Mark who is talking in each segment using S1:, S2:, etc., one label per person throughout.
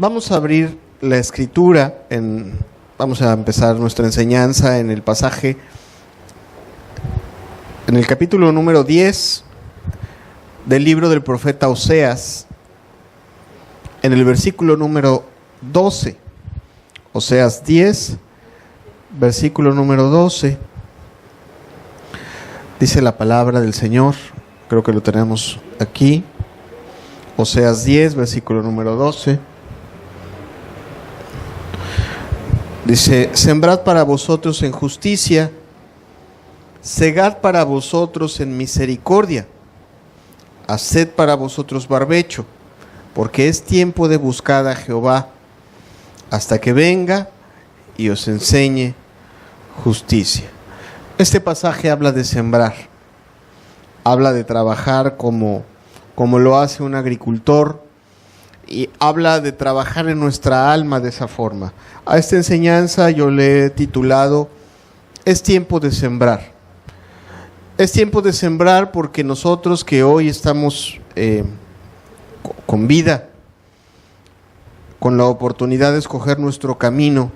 S1: Vamos a abrir la escritura, vamos a empezar nuestra enseñanza en el pasaje, en el capítulo número 10 del libro del profeta Oseas, en el versículo número 12. Oseas 10, versículo número 12. Dice la palabra del Señor, creo que lo tenemos aquí. Oseas 10, versículo número 12. Dice: sembrad para vosotros en justicia, segad para vosotros en misericordia, haced para vosotros barbecho, porque es tiempo de buscar a Jehová, hasta que venga y os enseñe justicia. Este pasaje habla de sembrar, habla de trabajar como lo hace un agricultor, y habla de trabajar en nuestra alma de esa forma. A esta enseñanza yo le he titulado Es tiempo de sembrar. Es tiempo de sembrar porque nosotros que hoy estamos con vida, con la oportunidad de escoger nuestro camino,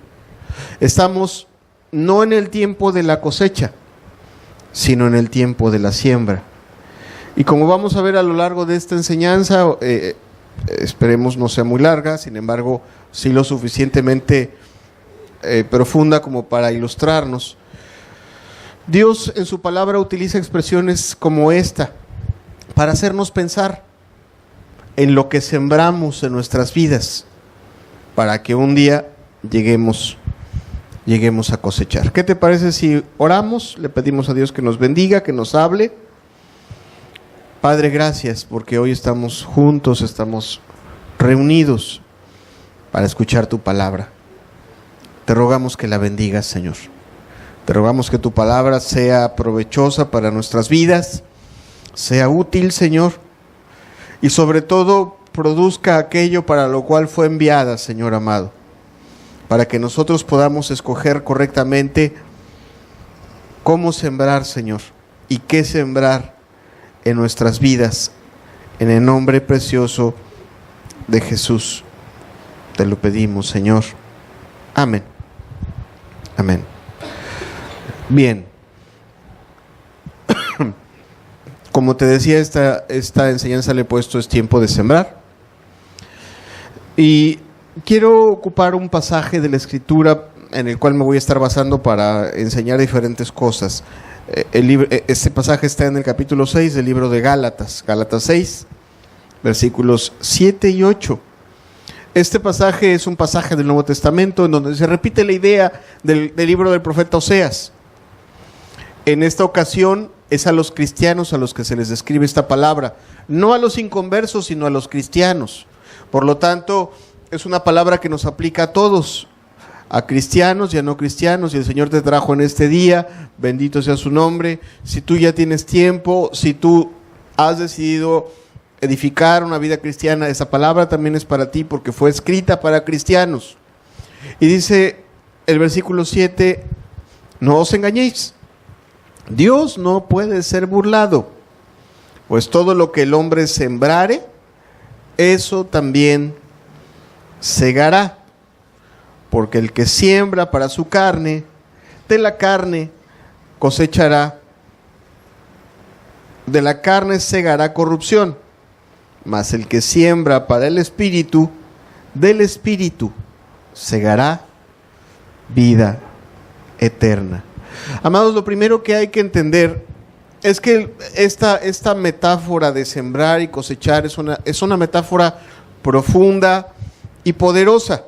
S1: estamos no en el tiempo de la cosecha, sino en el tiempo de la siembra. Y como vamos a ver a lo largo de esta enseñanza, esperemos no sea muy larga, sin embargo, sí lo suficientemente profunda como para ilustrarnos. Dios en su palabra utiliza expresiones como esta para hacernos pensar en lo que sembramos en nuestras vidas, para que un día lleguemos a cosechar. ¿Qué te parece si oramos? Le pedimos a Dios que nos bendiga, que nos hable. Padre, gracias porque hoy estamos juntos, estamos reunidos para escuchar tu palabra. Te rogamos que la bendigas, Señor. Te rogamos que tu palabra sea provechosa para nuestras vidas, sea útil, Señor, y sobre todo produzca aquello para lo cual fue enviada, Señor amado, para que nosotros podamos escoger correctamente cómo sembrar, Señor, y qué sembrar en nuestras vidas, en el nombre precioso de Jesús. Te lo pedimos, Señor. Amén. Amén. Bien. Como te decía, esta enseñanza le he puesto es tiempo de sembrar. Y quiero ocupar un pasaje de la Escritura en el cual me voy a estar basando para enseñar diferentes cosas. Este pasaje está en el capítulo 6 del libro de Gálatas, Gálatas 6, versículos 7 y 8. Este pasaje es un pasaje del Nuevo Testamento en donde se repite la idea del libro del profeta Oseas. En esta ocasión es a los cristianos a los que se les describe esta palabra, no a los inconversos, sino a los cristianos. Por lo tanto, es una palabra que nos aplica a todos, a cristianos y a no cristianos, y el Señor te trajo en este día, bendito sea su nombre. Si tú ya tienes tiempo, si tú has decidido edificar una vida cristiana, esa palabra también es para ti porque fue escrita para cristianos. Y dice el versículo 7, no os engañéis, Dios no puede ser burlado, pues todo lo que el hombre sembrare, eso también segará. Porque el que siembra para su carne, de la carne cosechará, de la carne segará corrupción, mas el que siembra para el Espíritu, del Espíritu segará vida eterna. Amados, lo primero que hay que entender es que esta metáfora de sembrar y cosechar es una metáfora profunda y poderosa.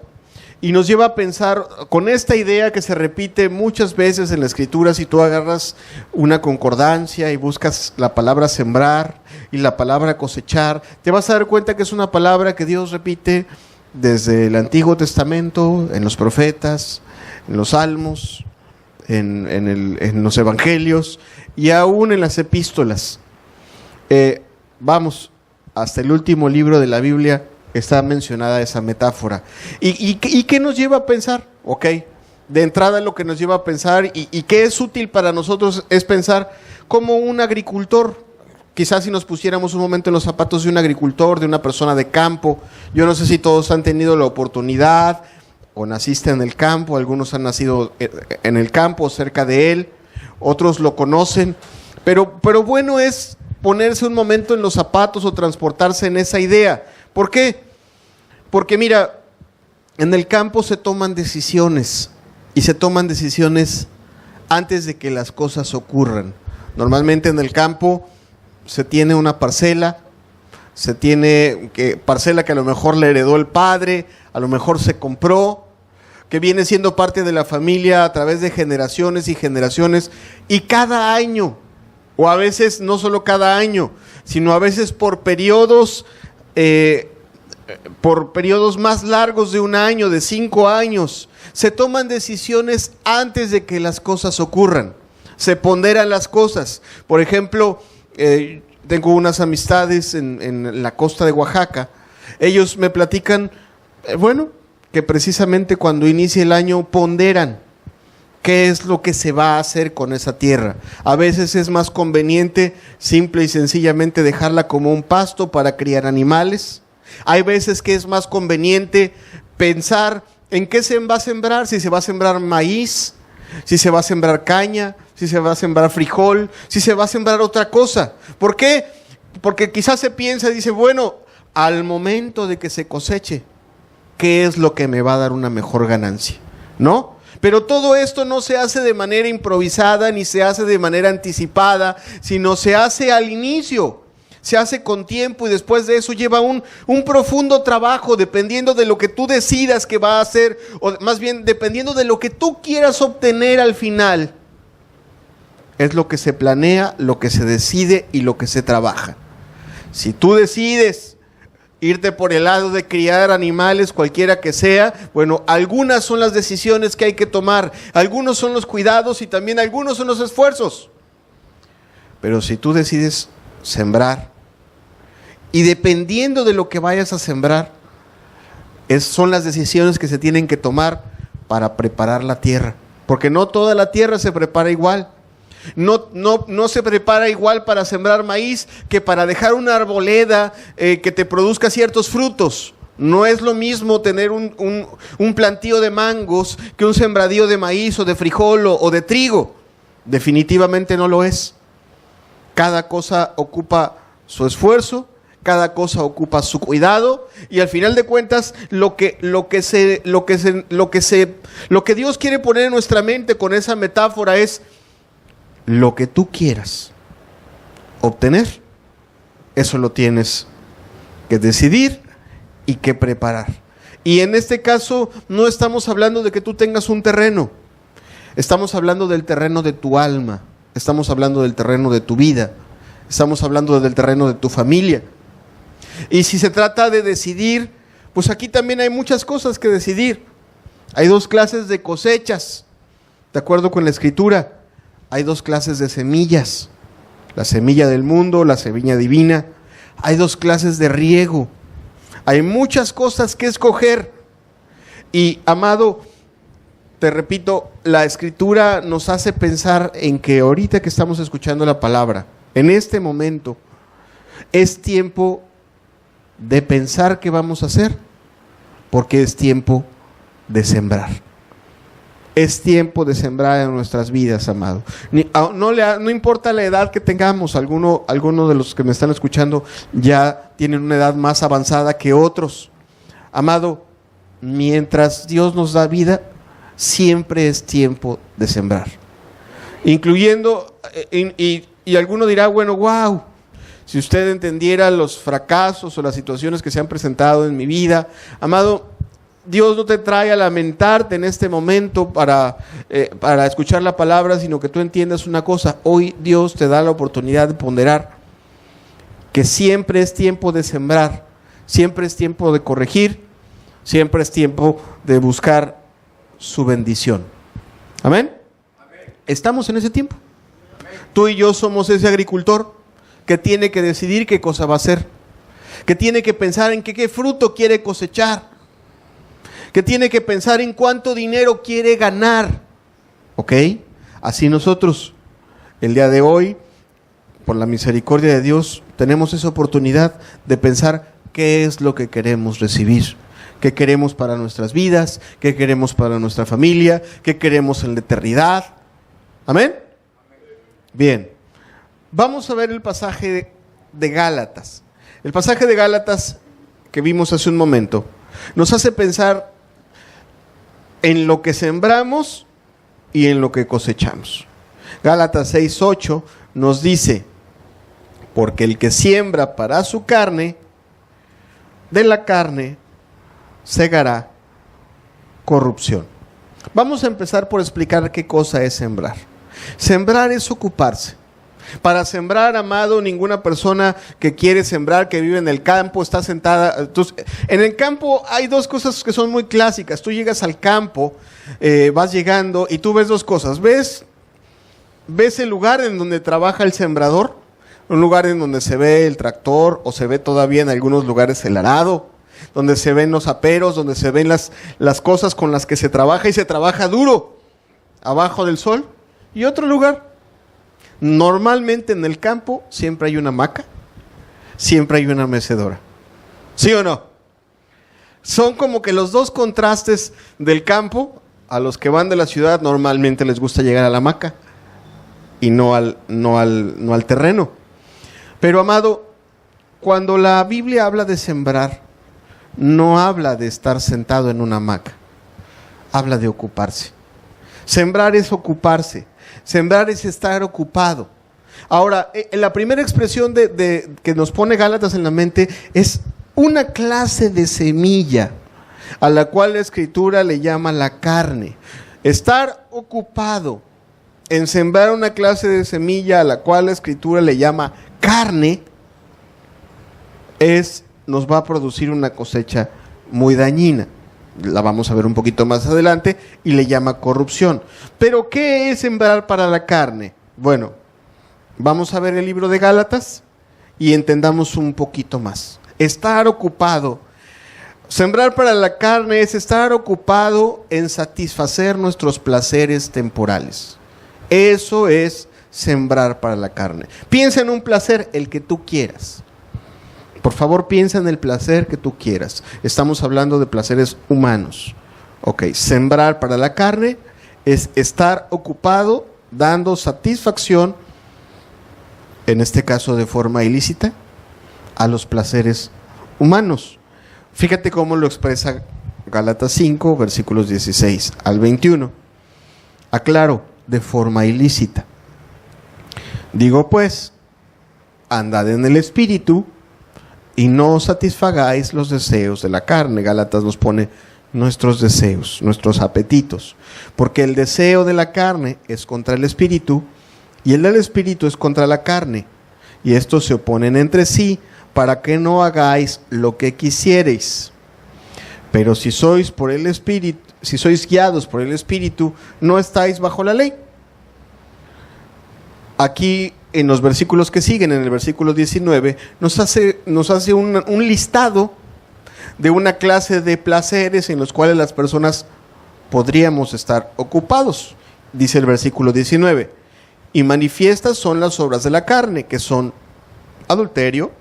S1: Y nos lleva a pensar con esta idea que se repite muchas veces en la Escritura. Si tú agarras una concordancia y buscas la palabra sembrar y la palabra cosechar, te vas a dar cuenta que es una palabra que Dios repite desde el Antiguo Testamento, en los profetas, en los salmos, en los evangelios y aún en las epístolas. Vamos, hasta el último libro de la Biblia está mencionada esa metáfora. ¿Y qué nos lleva a pensar? Ok, de entrada lo que nos lleva a pensar y qué es útil para nosotros es pensar como un agricultor quizás si nos pusiéramos un momento en los zapatos de un agricultor, de una persona de campo, yo no sé si todos han tenido la oportunidad o naciste en el campo, algunos han nacido en el campo, cerca de él, otros lo conocen, pero bueno es ponerse un momento en los zapatos o transportarse en esa idea. ¿Por qué? Porque mira, en el campo se toman decisiones y se toman decisiones antes de que las cosas ocurran. Normalmente en el campo se tiene una parcela, parcela que a lo mejor le heredó el padre, a lo mejor se compró, que viene siendo parte de la familia a través de generaciones y generaciones, y cada año, o a veces no solo cada año, sino a veces por periodos más largos de un año, de 5 años, se toman decisiones antes de que las cosas ocurran, se ponderan las cosas. Por ejemplo, tengo unas amistades en la costa de Oaxaca, ellos me platican, que precisamente cuando inicia el año ponderan qué es lo que se va a hacer con esa tierra. A veces es más conveniente simple y sencillamente dejarla como un pasto para criar animales. Hay veces que es más conveniente pensar en qué se va a sembrar, si se va a sembrar maíz, si se va a sembrar caña, si se va a sembrar frijol, si se va a sembrar otra cosa. ¿Por qué? Porque quizás se piensa y dice, al momento de que se coseche, ¿qué es lo que me va a dar una mejor ganancia? ¿No? Pero todo esto no se hace de manera improvisada ni se hace de manera anticipada, sino se hace al inicio, se hace con tiempo y después de eso lleva un profundo trabajo dependiendo de lo que tú decidas que va a hacer, o más bien dependiendo de lo que tú quieras obtener al final. Es lo que se planea, lo que se decide y lo que se trabaja. Si tú decides irte por el lado de criar animales, cualquiera que sea, algunas son las decisiones que hay que tomar, algunos son los cuidados y también algunos son los esfuerzos. Pero si tú decides sembrar, y dependiendo de lo que vayas a sembrar, son las decisiones que se tienen que tomar para preparar la tierra, porque no toda la tierra se prepara igual. No se prepara igual para sembrar maíz que para dejar una arboleda que te produzca ciertos frutos. No es lo mismo tener un plantío de mangos que un sembradío de maíz o de frijol o de trigo. Definitivamente no lo es. Cada cosa ocupa su esfuerzo, cada cosa ocupa su cuidado, y al final de cuentas lo que Dios quiere poner en nuestra mente con esa metáfora es: lo que tú quieras obtener, eso lo tienes que decidir y que preparar. Y en este caso no estamos hablando de que tú tengas un terreno, estamos hablando del terreno de tu alma, estamos hablando del terreno de tu vida, estamos hablando del terreno de tu familia. Y si se trata de decidir, pues aquí también hay muchas cosas que decidir. Hay 2 clases de cosechas, de acuerdo con la Escritura. Hay 2 clases de semillas, la semilla del mundo, la semilla divina. Hay 2 clases de riego. Hay muchas cosas que escoger. Y, amado, te repito, la Escritura nos hace pensar en que ahorita que estamos escuchando la palabra, en este momento, es tiempo de pensar qué vamos a hacer, porque es tiempo de sembrar. Es tiempo de sembrar en nuestras vidas, amado. No importa la edad que tengamos, alguno de los que me están escuchando ya tienen una edad más avanzada que otros. Amado, mientras Dios nos da vida, siempre es tiempo de sembrar. Incluyendo, y alguno dirá, wow, si usted entendiera los fracasos o las situaciones que se han presentado en mi vida, amado, Dios no te trae a lamentarte en este momento para escuchar la palabra, sino que tú entiendas una cosa: hoy Dios te da la oportunidad de ponderar que siempre es tiempo de sembrar, siempre es tiempo de corregir, siempre es tiempo de buscar su bendición. ¿Amén? Amén. Estamos en ese tiempo. Amén. Tú y yo somos ese agricultor que tiene que decidir qué cosa va a hacer, que tiene que pensar en qué fruto quiere cosechar, que tiene que pensar en cuánto dinero quiere ganar. ¿Ok? Así nosotros, el día de hoy, por la misericordia de Dios, tenemos esa oportunidad de pensar qué es lo que queremos recibir, qué queremos para nuestras vidas, qué queremos para nuestra familia, qué queremos en la eternidad. ¿Amén? Bien, vamos a ver el pasaje de Gálatas. El pasaje de Gálatas que vimos hace un momento nos hace pensar en lo que sembramos y en lo que cosechamos. Gálatas 6:8 nos dice: porque el que siembra para su carne, de la carne segará corrupción. Vamos a empezar por explicar qué cosa es sembrar. Sembrar es ocuparse. Para sembrar, amado, ninguna persona que quiere sembrar, que vive en el campo, está sentada. Entonces, en el campo hay dos cosas que son muy clásicas. Tú llegas al campo, vas llegando y tú ves dos cosas. ¿Ves el lugar en donde trabaja el sembrador? Un lugar en donde se ve el tractor, o se ve todavía en algunos lugares el arado, donde se ven los aperos, donde se ven las cosas con las que se trabaja, y se trabaja duro, abajo del sol. Y otro lugar, normalmente en el campo siempre hay una hamaca, siempre hay una mecedora. ¿Sí o no? Son como que los dos contrastes del campo. A los que van de la ciudad normalmente les gusta llegar a la hamaca y no al terreno. Pero, amado, cuando la Biblia habla de sembrar, no habla de estar sentado en una hamaca, habla de ocuparse. Sembrar es ocuparse. Sembrar es estar ocupado. Ahora, la primera expresión que nos pone Gálatas en la mente es una clase de semilla, a la cual la Escritura le llama la carne. Estar ocupado en sembrar una clase de semilla, a la cual la Escritura le llama carne, nos va a producir una cosecha muy dañina. La vamos a ver un poquito más adelante, y le llama corrupción. Pero, ¿qué es sembrar para la carne? Bueno, vamos a ver el libro de Gálatas y entendamos un poquito más. Estar ocupado. Sembrar para la carne es estar ocupado en satisfacer nuestros placeres temporales. Eso es sembrar para la carne. Piensa en un placer, el que tú quieras. Por favor, piensa en el placer que tú quieras. Estamos hablando de placeres humanos. Ok, sembrar para la carne es estar ocupado dando satisfacción, en este caso de forma ilícita, a los placeres humanos. Fíjate cómo lo expresa Gálatas 5, versículos 16 al 21. Aclaro, de forma ilícita. Digo pues, andad en el Espíritu, y no satisfagáis los deseos de la carne. Gálatas nos pone nuestros deseos, nuestros apetitos. Porque el deseo de la carne es contra el Espíritu, y el del Espíritu es contra la carne. Y estos se oponen entre sí, para que no hagáis lo que quisiereis. Pero si sois por el Espíritu, si sois guiados por el Espíritu, no estáis bajo la ley. Aquí, en los versículos que siguen, en el versículo 19, nos hace un listado de una clase de placeres en los cuales las personas podríamos estar ocupados. Dice el versículo 19: y manifiestas son las obras de la carne, que son adulterio,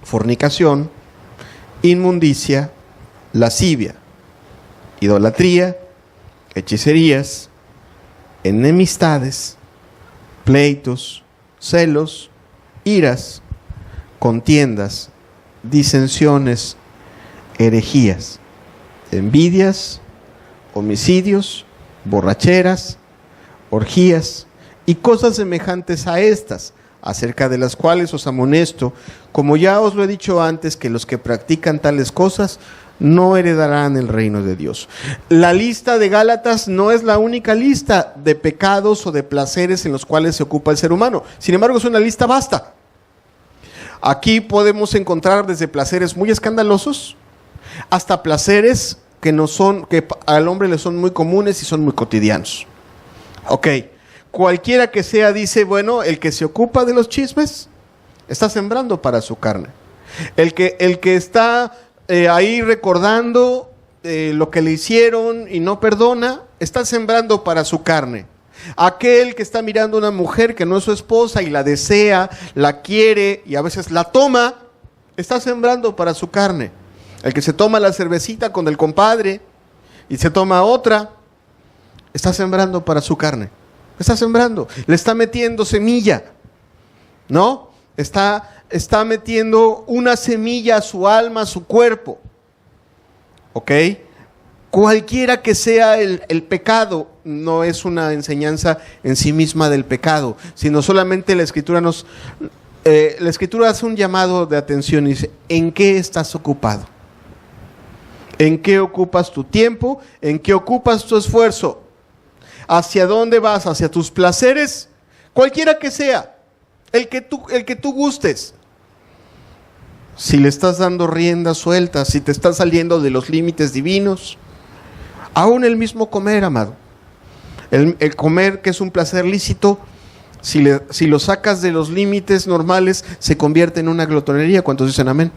S1: fornicación, inmundicia, lascivia, idolatría, hechicerías, enemistades, pleitos, celos, iras, contiendas, disensiones, herejías, envidias, homicidios, borracheras, orgías y cosas semejantes a estas, acerca de las cuales os amonesto, como ya os lo he dicho antes, que los que practican tales cosas no heredarán el reino de Dios. La lista de Gálatas no es la única lista de pecados o de placeres en los cuales se ocupa el ser humano. Sin embargo, es una lista vasta. Aquí podemos encontrar desde placeres muy escandalosos hasta placeres que al hombre le son muy comunes y son muy cotidianos. Ok, cualquiera que sea, dice, bueno, el que se ocupa de los chismes está sembrando para su carne. El que está ahí recordando lo que le hicieron y no perdona, está sembrando para su carne. Aquel que está mirando a una mujer que no es su esposa y la desea, la quiere y a veces la toma, está sembrando para su carne. El que se toma la cervecita con el compadre y se toma otra, está sembrando para su carne. Está sembrando, le está metiendo semilla, ¿no? Está metiendo una semilla a su alma, a su cuerpo. ¿Ok? Cualquiera que sea el pecado, no es una enseñanza en sí misma del pecado, sino solamente la Escritura la Escritura hace un llamado de atención y dice, ¿en qué estás ocupado? ¿En qué ocupas tu tiempo? ¿En qué ocupas tu esfuerzo? ¿Hacia dónde vas? ¿Hacia tus placeres? Cualquiera que sea, el que tú gustes. Si le estás dando rienda suelta, si te estás saliendo de los límites divinos, aún el mismo comer, amado. El comer, que es un placer lícito, si lo sacas de los límites normales, se convierte en una glotonería. ¿Cuántos dicen amén?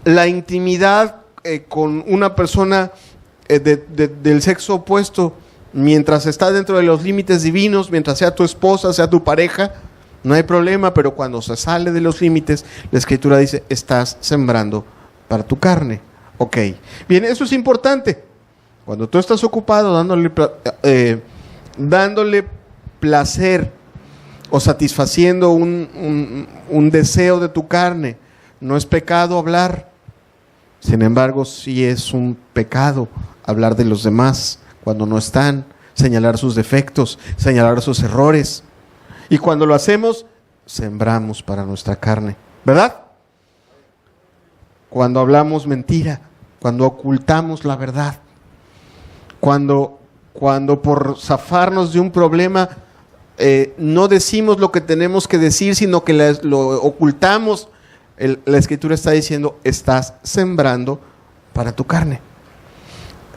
S1: La intimidad con una persona del sexo opuesto, mientras está dentro de los límites divinos, mientras sea tu esposa, sea tu pareja, no hay problema, pero cuando se sale de los límites, la Escritura dice, estás sembrando para tu carne. Ok, bien, eso es importante. Cuando tú estás ocupado dándole placer o satisfaciendo un deseo de tu carne, no es pecado hablar. Sin embargo, sí es un pecado hablar de los demás cuando no están, señalar sus defectos, señalar sus errores. Y cuando lo hacemos, sembramos para nuestra carne, ¿verdad? Cuando hablamos mentira, cuando ocultamos la verdad, cuando por zafarnos de un problema no decimos lo que tenemos que decir, sino que lo ocultamos, la Escritura está diciendo, estás sembrando para tu carne.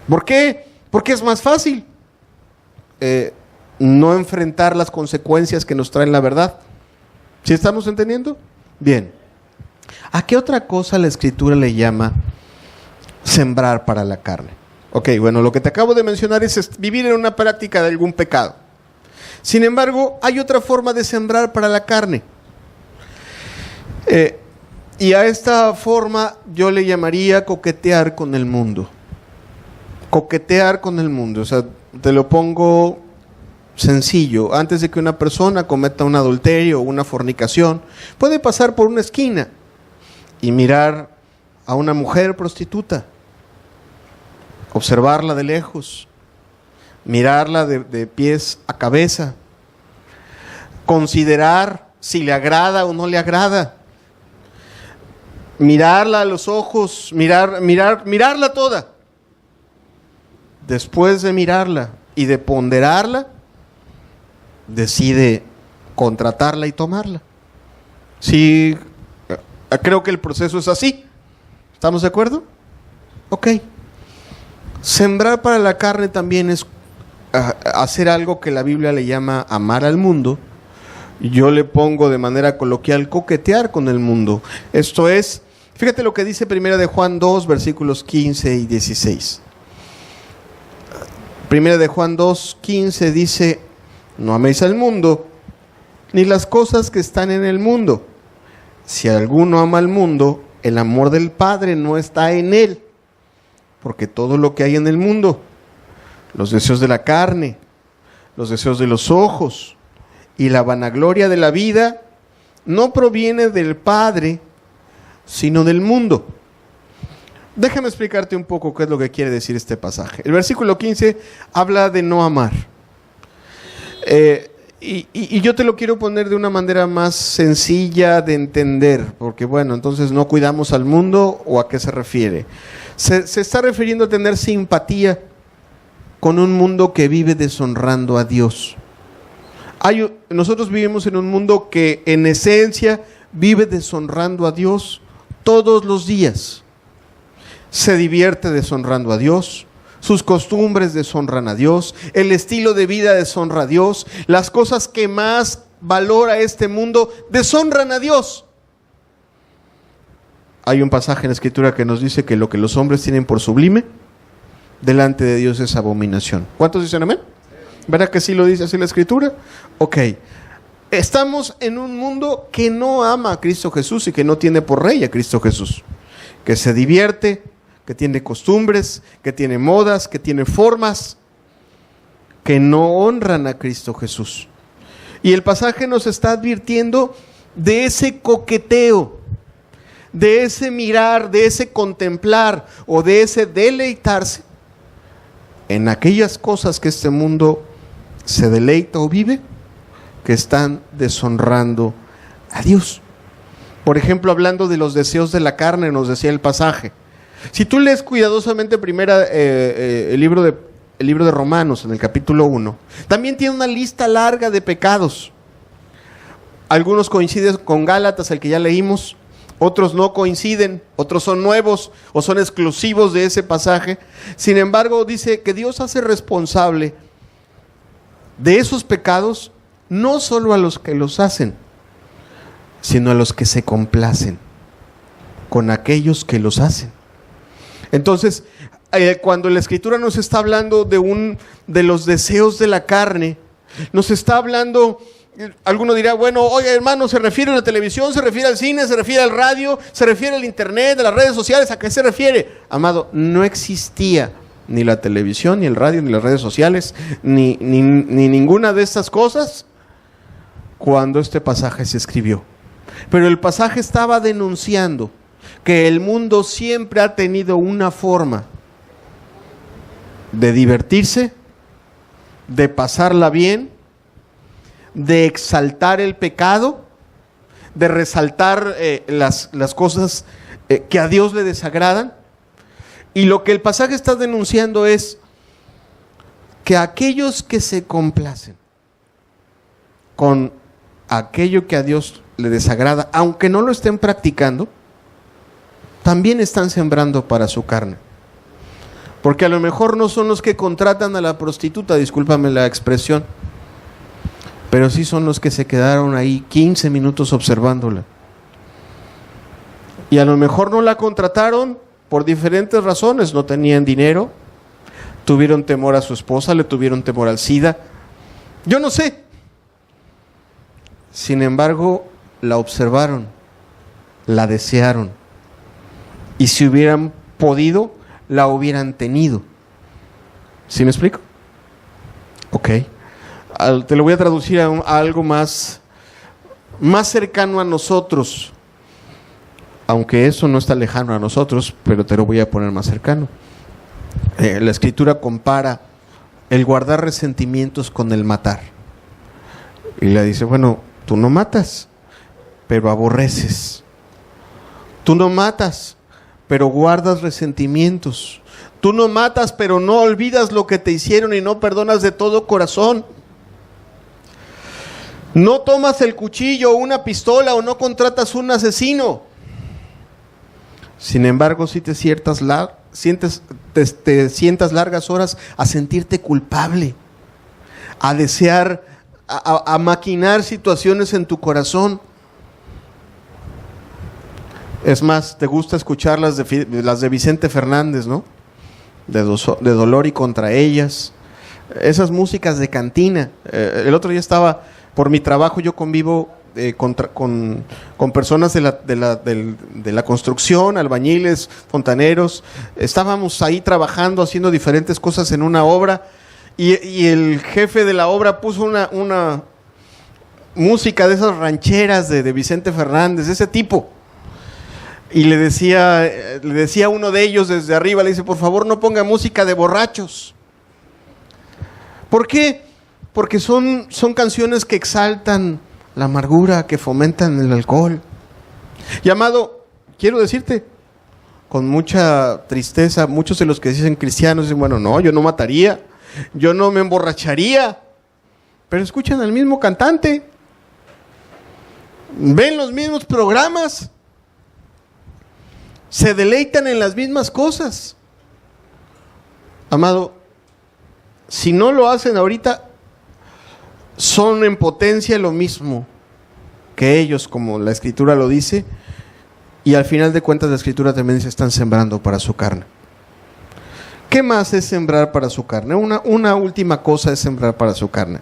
S1: ¿Por qué? Porque es más fácil no enfrentar las consecuencias que nos traen la verdad. ¿Sí estamos entendiendo? Bien. ¿A qué otra cosa la Escritura le llama sembrar para la carne? Ok, bueno, lo que te acabo de mencionar es vivir en una práctica de algún pecado. Sin embargo, hay otra forma de sembrar para la carne. Y a esta forma yo le llamaría coquetear con el mundo. Coquetear con el mundo. O sea, te lo pongo sencillo. Antes de que una persona cometa un adulterio o una fornicación, puede pasar por una esquina y mirar a una mujer prostituta, observarla de lejos, mirarla de pies a cabeza, considerar si le agrada o no le agrada, mirarla a los ojos, mirarla toda. Después de mirarla y de ponderarla, decide contratarla y tomarla. Sí, creo que el proceso es así. ¿Estamos de acuerdo? Ok. Sembrar para la carne también es hacer algo que la Biblia le llama amar al mundo. Yo le pongo de manera coloquial coquetear con el mundo. Esto es, fíjate lo que dice 1 de Juan 2, versículos 15 y 16. 1 de Juan 2, 15 dice, no améis al mundo, ni las cosas que están en el mundo. Si alguno ama al mundo, el amor del Padre no está en él. Porque todo lo que hay en el mundo, los deseos de la carne, los deseos de los ojos y la vanagloria de la vida, no proviene del Padre, sino del mundo. Déjame explicarte un poco qué es lo que quiere decir este pasaje. El versículo 15 habla de no amar. Y yo te lo quiero poner de una manera más sencilla de entender, porque bueno, entonces no cuidamos al mundo, ¿o a qué se refiere? Se está refiriendo a tener simpatía con un mundo que vive deshonrando a Dios. Nosotros vivimos en un mundo que en esencia vive deshonrando a Dios todos los días. Se divierte deshonrando a Dios, sus costumbres deshonran a Dios, el estilo de vida deshonra a Dios, las cosas que más valora este mundo deshonran a Dios. Hay un pasaje en la Escritura que nos dice que lo que los hombres tienen por sublime, delante de Dios es abominación. ¿Cuántos dicen amén? ¿Verdad que sí lo dice así la Escritura? Ok. Estamos en un mundo que no ama a Cristo Jesús y que no tiene por rey a Cristo Jesús. Que se divierte, que tiene costumbres, que tiene modas, que tiene formas que no honran a Cristo Jesús. Y el pasaje nos está advirtiendo de ese coqueteo, de ese mirar, de ese contemplar o de ese deleitarse en aquellas cosas que este mundo se deleita o vive, que están deshonrando a Dios. Por ejemplo, hablando de los deseos de la carne, nos decía el pasaje. Si tú lees cuidadosamente el libro de Romanos, en el capítulo 1, también tiene una lista larga de pecados. Algunos coinciden con Gálatas, el que ya leímos, otros no coinciden, otros son nuevos o son exclusivos de ese pasaje. Sin embargo, dice que Dios hace responsable de esos pecados no solo a los que los hacen, sino a los que se complacen con aquellos que los hacen. Entonces, cuando la Escritura nos está hablando de los deseos de la carne, nos está hablando, alguno dirá, bueno, oye hermano, ¿se refiere a la televisión, se refiere al cine, se refiere al radio, se refiere al internet, a las redes sociales? ¿A qué se refiere? Amado, no existía ni la televisión, ni el radio, ni las redes sociales, ni ninguna de estas cosas cuando este pasaje se escribió. Pero el pasaje estaba denunciando que el mundo siempre ha tenido una forma de divertirse, de pasarla bien, de exaltar el pecado, de resaltar las cosas que a Dios le desagradan. Y lo que el pasaje está denunciando es que aquellos que se complacen con aquello que a Dios le desagrada, aunque no lo estén practicando, también están sembrando para su carne. Porque a lo mejor no son los que contratan a la prostituta, discúlpame la expresión, pero sí son los que se quedaron ahí 15 minutos observándola. Y a lo mejor no la contrataron por diferentes razones, no tenían dinero, tuvieron temor a su esposa, le tuvieron temor al SIDA, yo no sé. Sin embargo, la observaron, la desearon, y si hubieran podido, la hubieran tenido. ¿Sí me explico? Ok. Te lo voy a traducir a algo más cercano a nosotros, aunque eso no está lejano a nosotros, pero te lo voy a poner más cercano. La Escritura compara el guardar resentimientos con el matar. Y le dice, bueno, tú no matas, pero aborreces. Tú no matas, pero guardas resentimientos. Tú no matas, pero no olvidas lo que te hicieron y no perdonas de todo corazón. No tomas el cuchillo o una pistola o no contratas un asesino. Sin embargo, si te sientas largas horas a sentirte culpable, a desear, a maquinar situaciones en tu corazón. Es más, te gusta escuchar las de Vicente Fernández, ¿no? De dolor y contra ellas. Esas músicas de cantina. El otro día estaba, por mi trabajo yo convivo con personas de la construcción, albañiles, fontaneros. Estábamos ahí trabajando, haciendo diferentes cosas en una obra, y el jefe de la obra puso una música de esas rancheras de Vicente Fernández, de ese tipo. Y le decía a uno de ellos desde arriba, le dice, por favor no ponga música de borrachos. ¿Por qué? Porque son canciones que exaltan la amargura, que fomentan el alcohol. Y amado, quiero decirte, con mucha tristeza, muchos de los que dicen cristianos dicen, bueno, no, yo no mataría, yo no me emborracharía, pero escuchan al mismo cantante, ven los mismos programas, se deleitan en las mismas cosas. Amado, si no lo hacen ahorita, son en potencia lo mismo que ellos, como la Escritura lo dice, y al final de cuentas la Escritura también dice, están sembrando para su carne. ¿Qué más es sembrar para su carne? Una última cosa es sembrar para su carne.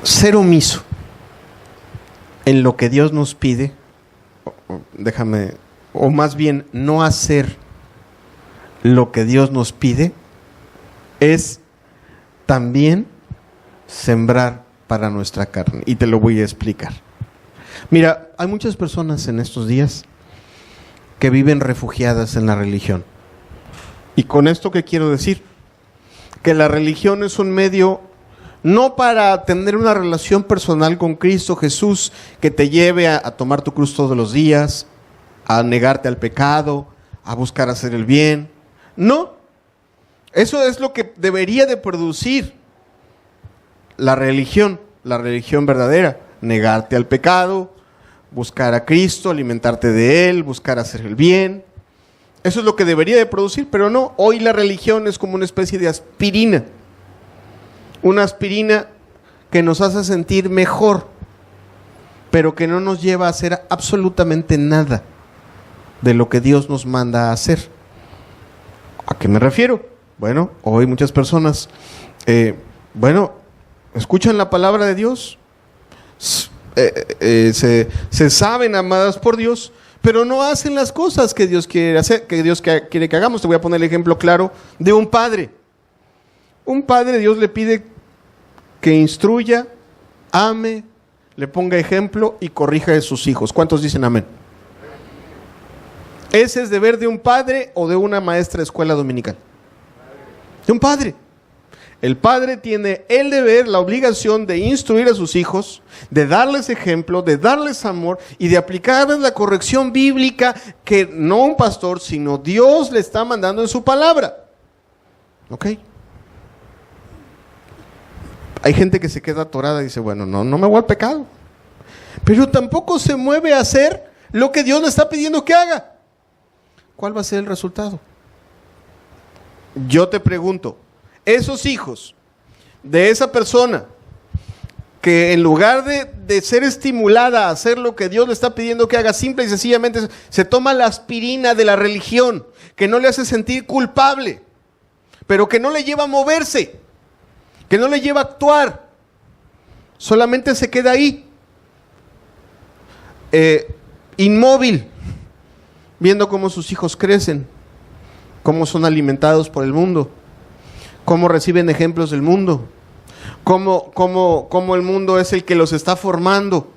S1: Ser omiso en lo que Dios nos pide, o más bien no hacer lo que Dios nos pide, es también sembrar para nuestra carne. Y te lo voy a explicar. Mira, hay muchas personas en estos días que viven refugiadas en la religión. ¿Y con esto qué quiero decir? Que la religión es un medio no para tener una relación personal con Cristo Jesús que te lleve a tomar tu cruz todos los días, a negarte al pecado, a buscar hacer el bien. No, eso es lo que debería de producir la religión verdadera: negarte al pecado, buscar a Cristo, alimentarte de Él, buscar hacer el bien. Eso es lo que debería de producir, pero no. Hoy la religión es como una especie de aspirina. Una aspirina que nos hace sentir mejor, pero que no nos lleva a hacer absolutamente nada de lo que Dios nos manda a hacer. ¿A qué me refiero? Bueno, hoy muchas personas, escuchan la palabra de Dios, se saben amadas por Dios, pero no hacen las cosas que Dios quiere hacer, que Dios quiere que hagamos. Te voy a poner el ejemplo claro de un padre. Un padre, Dios le pide que instruya, ame, le ponga ejemplo y corrija a sus hijos. ¿Cuántos dicen amén? ¿Ese es deber de un padre o de una maestra de escuela dominical? De un padre. El padre tiene el deber, la obligación de instruir a sus hijos, de darles ejemplo, de darles amor y de aplicarles la corrección bíblica que no un pastor, sino Dios le está mandando en su palabra. ¿Ok? Hay gente que se queda atorada y dice, bueno, no me voy al pecado. Pero tampoco se mueve a hacer lo que Dios le está pidiendo que haga. ¿Cuál va a ser el resultado? Yo te pregunto, esos hijos de esa persona que en lugar de ser estimulada a hacer lo que Dios le está pidiendo que haga, simple y sencillamente se toma la aspirina de la religión, que no le hace sentir culpable, pero que no le lleva a moverse, que no le lleva a actuar, solamente se queda ahí, inmóvil, viendo cómo sus hijos crecen, cómo son alimentados por el mundo, cómo reciben ejemplos del mundo, cómo el mundo es el que los está formando,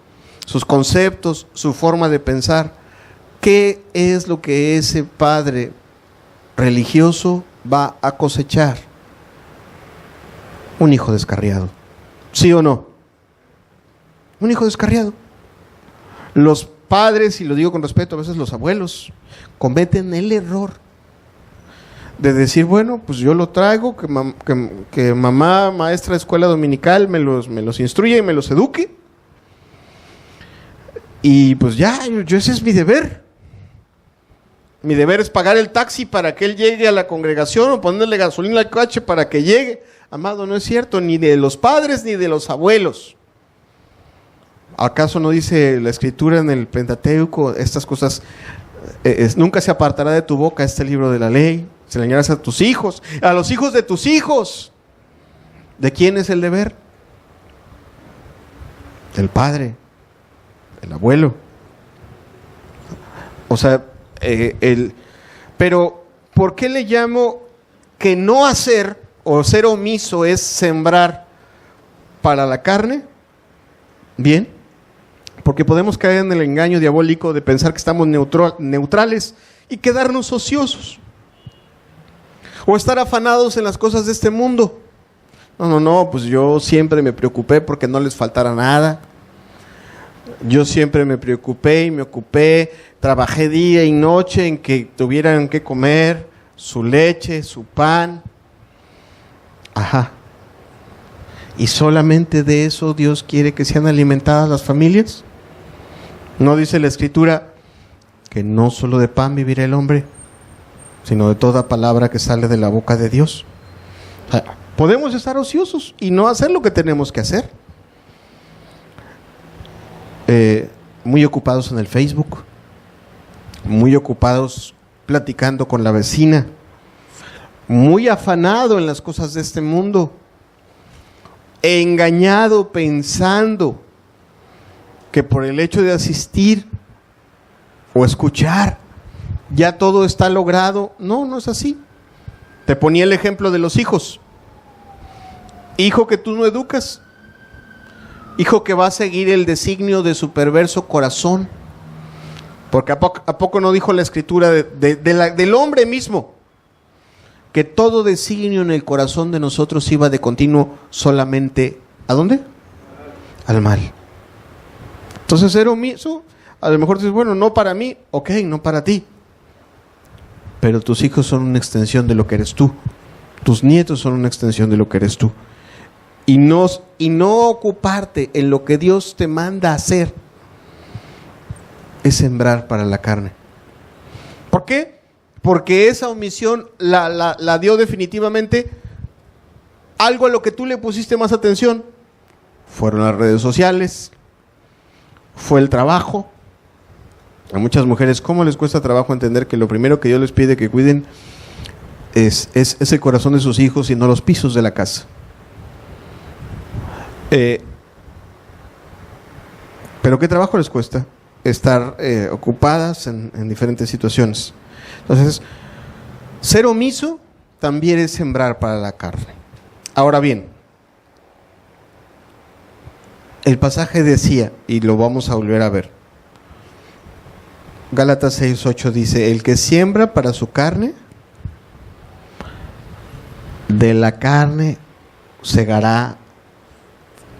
S1: sus conceptos, su forma de pensar. ¿Qué es lo que ese padre religioso va a cosechar? Un hijo descarriado. ¿Sí o no? Un hijo descarriado. Los padres, y lo digo con respeto, a veces los abuelos, cometen el error de decir, bueno, pues yo lo traigo, que mamá, maestra de escuela dominical, me los instruya y me los eduque. Y pues ya, ese es mi deber. Mi deber es pagar el taxi para que él llegue a la congregación o ponerle gasolina al coche para que llegue. Amado, no es cierto, ni de los padres ni de los abuelos. ¿Acaso no dice la Escritura en el Pentateuco estas cosas? Nunca se apartará de tu boca este libro de la ley. Se le añadirás a tus hijos, a los hijos de tus hijos. ¿De quién es el deber? Del padre, del abuelo. O sea, pero ¿por qué le llamo que no hacer o ser omiso es sembrar para la carne? Bien, porque podemos caer en el engaño diabólico de pensar que estamos neutrales y quedarnos ociosos. O estar afanados en las cosas de este mundo. No, pues yo siempre me preocupé porque no les faltara nada. Yo siempre me preocupé y me ocupé, trabajé día y noche en que tuvieran que comer su leche, su pan. Ajá. ¿Y solamente de eso Dios quiere que sean alimentadas las familias? ¿No dice la Escritura que no solo de pan vivirá el hombre, sino de toda palabra que sale de la boca de Dios? O sea, podemos estar ociosos y no hacer lo que tenemos que hacer. Muy ocupados en el Facebook, muy ocupados platicando con la vecina, muy afanado en las cosas de este mundo, engañado pensando que por el hecho de asistir o escuchar ya todo está logrado. No, no es así. Te ponía el ejemplo de los hijos. Hijo que tú no educas, hijo que va a seguir el designio de su perverso corazón, porque ¿a poco no dijo la escritura del hombre mismo que todo designio en el corazón de nosotros iba de continuo solamente ¿a dónde? Al mal. Entonces ser omiso, a lo mejor dices, bueno, no para mí, ok, no para ti, pero tus hijos son una extensión de lo que eres tú, tus nietos son una extensión de lo que eres tú, y no ocuparte en lo que Dios te manda hacer es sembrar para la carne. ¿Por qué? Porque esa omisión la dio definitivamente algo a lo que tú le pusiste más atención. Fueron las redes sociales, fue el trabajo. A muchas mujeres, ¿cómo les cuesta trabajo entender que lo primero que Dios les pide que cuiden es el corazón de sus hijos y no los pisos de la casa? Pero ¿qué trabajo les cuesta estar ocupadas en diferentes situaciones? Entonces, ser omiso también es sembrar para la carne. Ahora bien, el pasaje decía, y lo vamos a volver a ver, Gálatas 6:8 dice, el que siembra para su carne, de la carne segará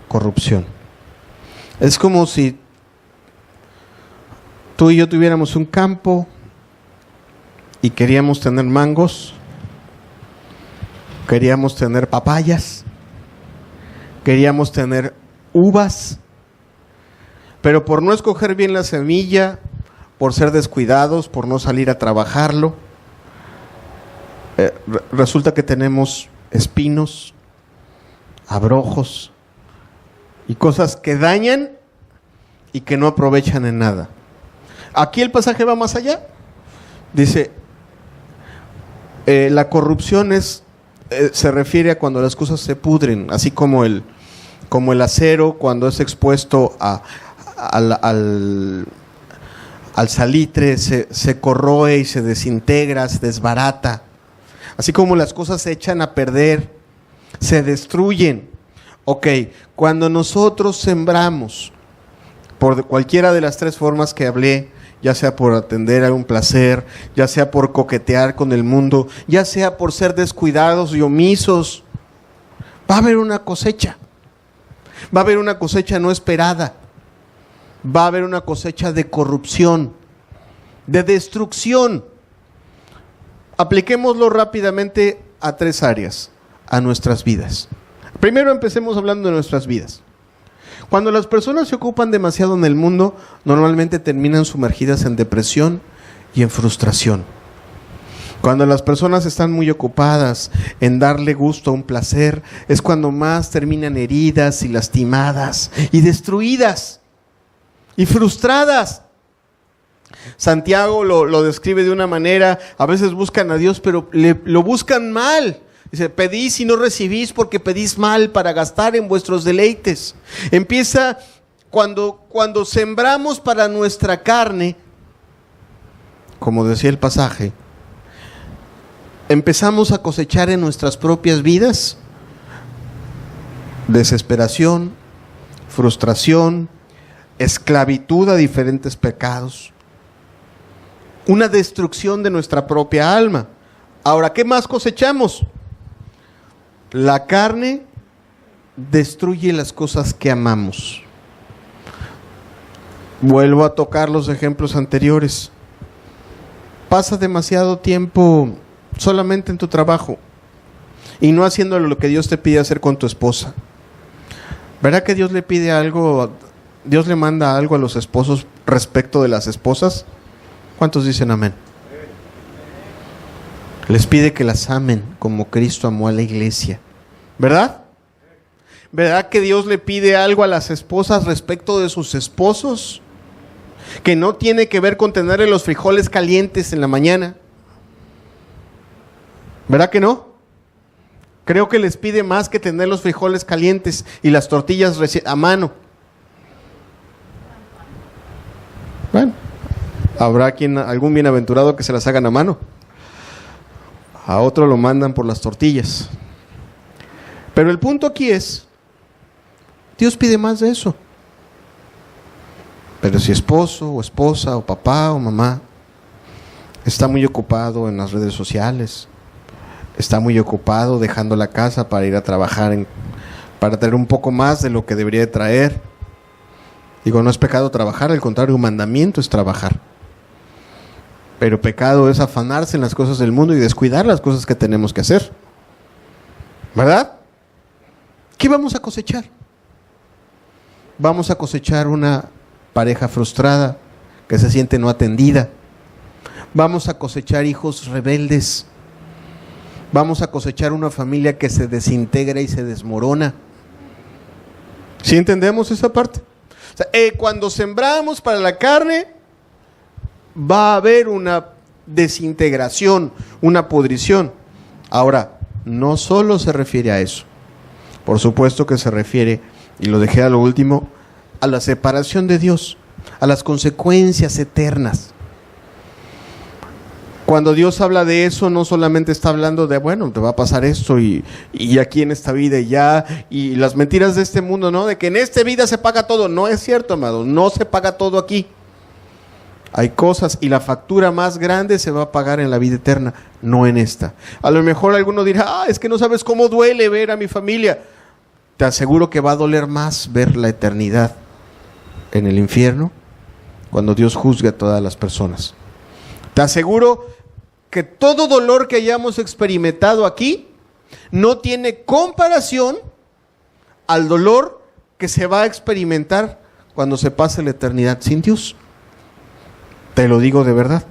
S1: corrupción. Es como si tú y yo tuviéramos un campo y queríamos tener mangos, queríamos tener papayas, queríamos tener uvas, pero por no escoger bien la semilla, por ser descuidados, por no salir a trabajarlo, resulta que tenemos espinos, abrojos y cosas que dañan y que no aprovechan en nada. Aquí el pasaje va más allá. Dice, la corrupción se refiere a cuando las cosas se pudren, así como el acero cuando es expuesto al salitre se corroe y se desintegra, se desbarata. Así como las cosas se echan a perder, se destruyen. Ok, cuando nosotros sembramos por cualquiera de las tres formas que hablé, ya sea por atender a un placer, ya sea por coquetear con el mundo, ya sea por ser descuidados y omisos, va a haber una cosecha. Va a haber una cosecha no esperada. Va a haber una cosecha de corrupción, de destrucción. Apliquémoslo rápidamente a tres áreas, a nuestras vidas. Primero empecemos hablando de nuestras vidas. Cuando las personas se ocupan demasiado en el mundo, normalmente terminan sumergidas en depresión y en frustración. Cuando las personas están muy ocupadas en darle gusto a un placer, es cuando más terminan heridas y lastimadas y destruidas y frustradas. Santiago lo describe de una manera, a veces buscan a Dios, pero lo buscan mal. Dice, pedís y no recibís porque pedís mal para gastar en vuestros deleites. Empieza cuando sembramos para nuestra carne, como decía el pasaje, empezamos a cosechar en nuestras propias vidas desesperación, frustración, esclavitud a diferentes pecados, una destrucción de nuestra propia alma. Ahora, ¿qué más cosechamos? La carne destruye las cosas que amamos. Vuelvo a tocar los ejemplos anteriores. Pasa demasiado tiempo solamente en tu trabajo y no haciendo lo que Dios te pide hacer con tu esposa. ¿Verdad que Dios le pide algo? Dios le manda algo a los esposos respecto de las esposas. ¿Cuántos dicen amén? Les pide que las amen como Cristo amó a la iglesia. ¿Verdad? ¿Verdad que Dios le pide algo a las esposas respecto de sus esposos? Que no tiene que ver con tenerle los frijoles calientes en la mañana, ¿Verdad que no? Creo que les pide más que tener los frijoles calientes y las tortillas a mano. Bueno, habrá algún bienaventurado que se las hagan a mano. A otro lo mandan por las tortillas. Pero el punto aquí es, Dios pide más de eso. Pero si esposo o esposa o papá o mamá está muy ocupado en las redes sociales, está muy ocupado dejando la casa para ir a trabajar, para traer un poco más de lo que debería de traer. Digo, no es pecado trabajar, al contrario, un mandamiento es trabajar. Pero pecado es afanarse en las cosas del mundo y descuidar las cosas que tenemos que hacer. ¿Verdad? ¿Qué vamos a cosechar? Vamos a cosechar una pareja frustrada que se siente no atendida. Vamos a cosechar hijos rebeldes. Vamos a cosechar una familia que se desintegra y se desmorona. ¿Sí entendemos esa parte? O sea, cuando sembramos para la carne, va a haber una desintegración, una pudrición. Ahora, no solo se refiere a eso. Por supuesto que se refiere, y lo dejé a lo último, a la separación de Dios, a las consecuencias eternas. Cuando Dios habla de eso, no solamente está hablando de, bueno, te va a pasar esto y aquí en esta vida y ya, y las mentiras de este mundo, ¿no? De que en esta vida se paga todo. No es cierto, amado, no se paga todo aquí. Hay cosas y la factura más grande se va a pagar en la vida eterna, no en esta. A lo mejor alguno dirá, es que no sabes cómo duele ver a mi familia. Te aseguro que va a doler más ver la eternidad en el infierno cuando Dios juzgue a todas las personas. Te aseguro que todo dolor que hayamos experimentado aquí no tiene comparación al dolor que se va a experimentar cuando se pase la eternidad sin Dios. Te lo digo de verdad.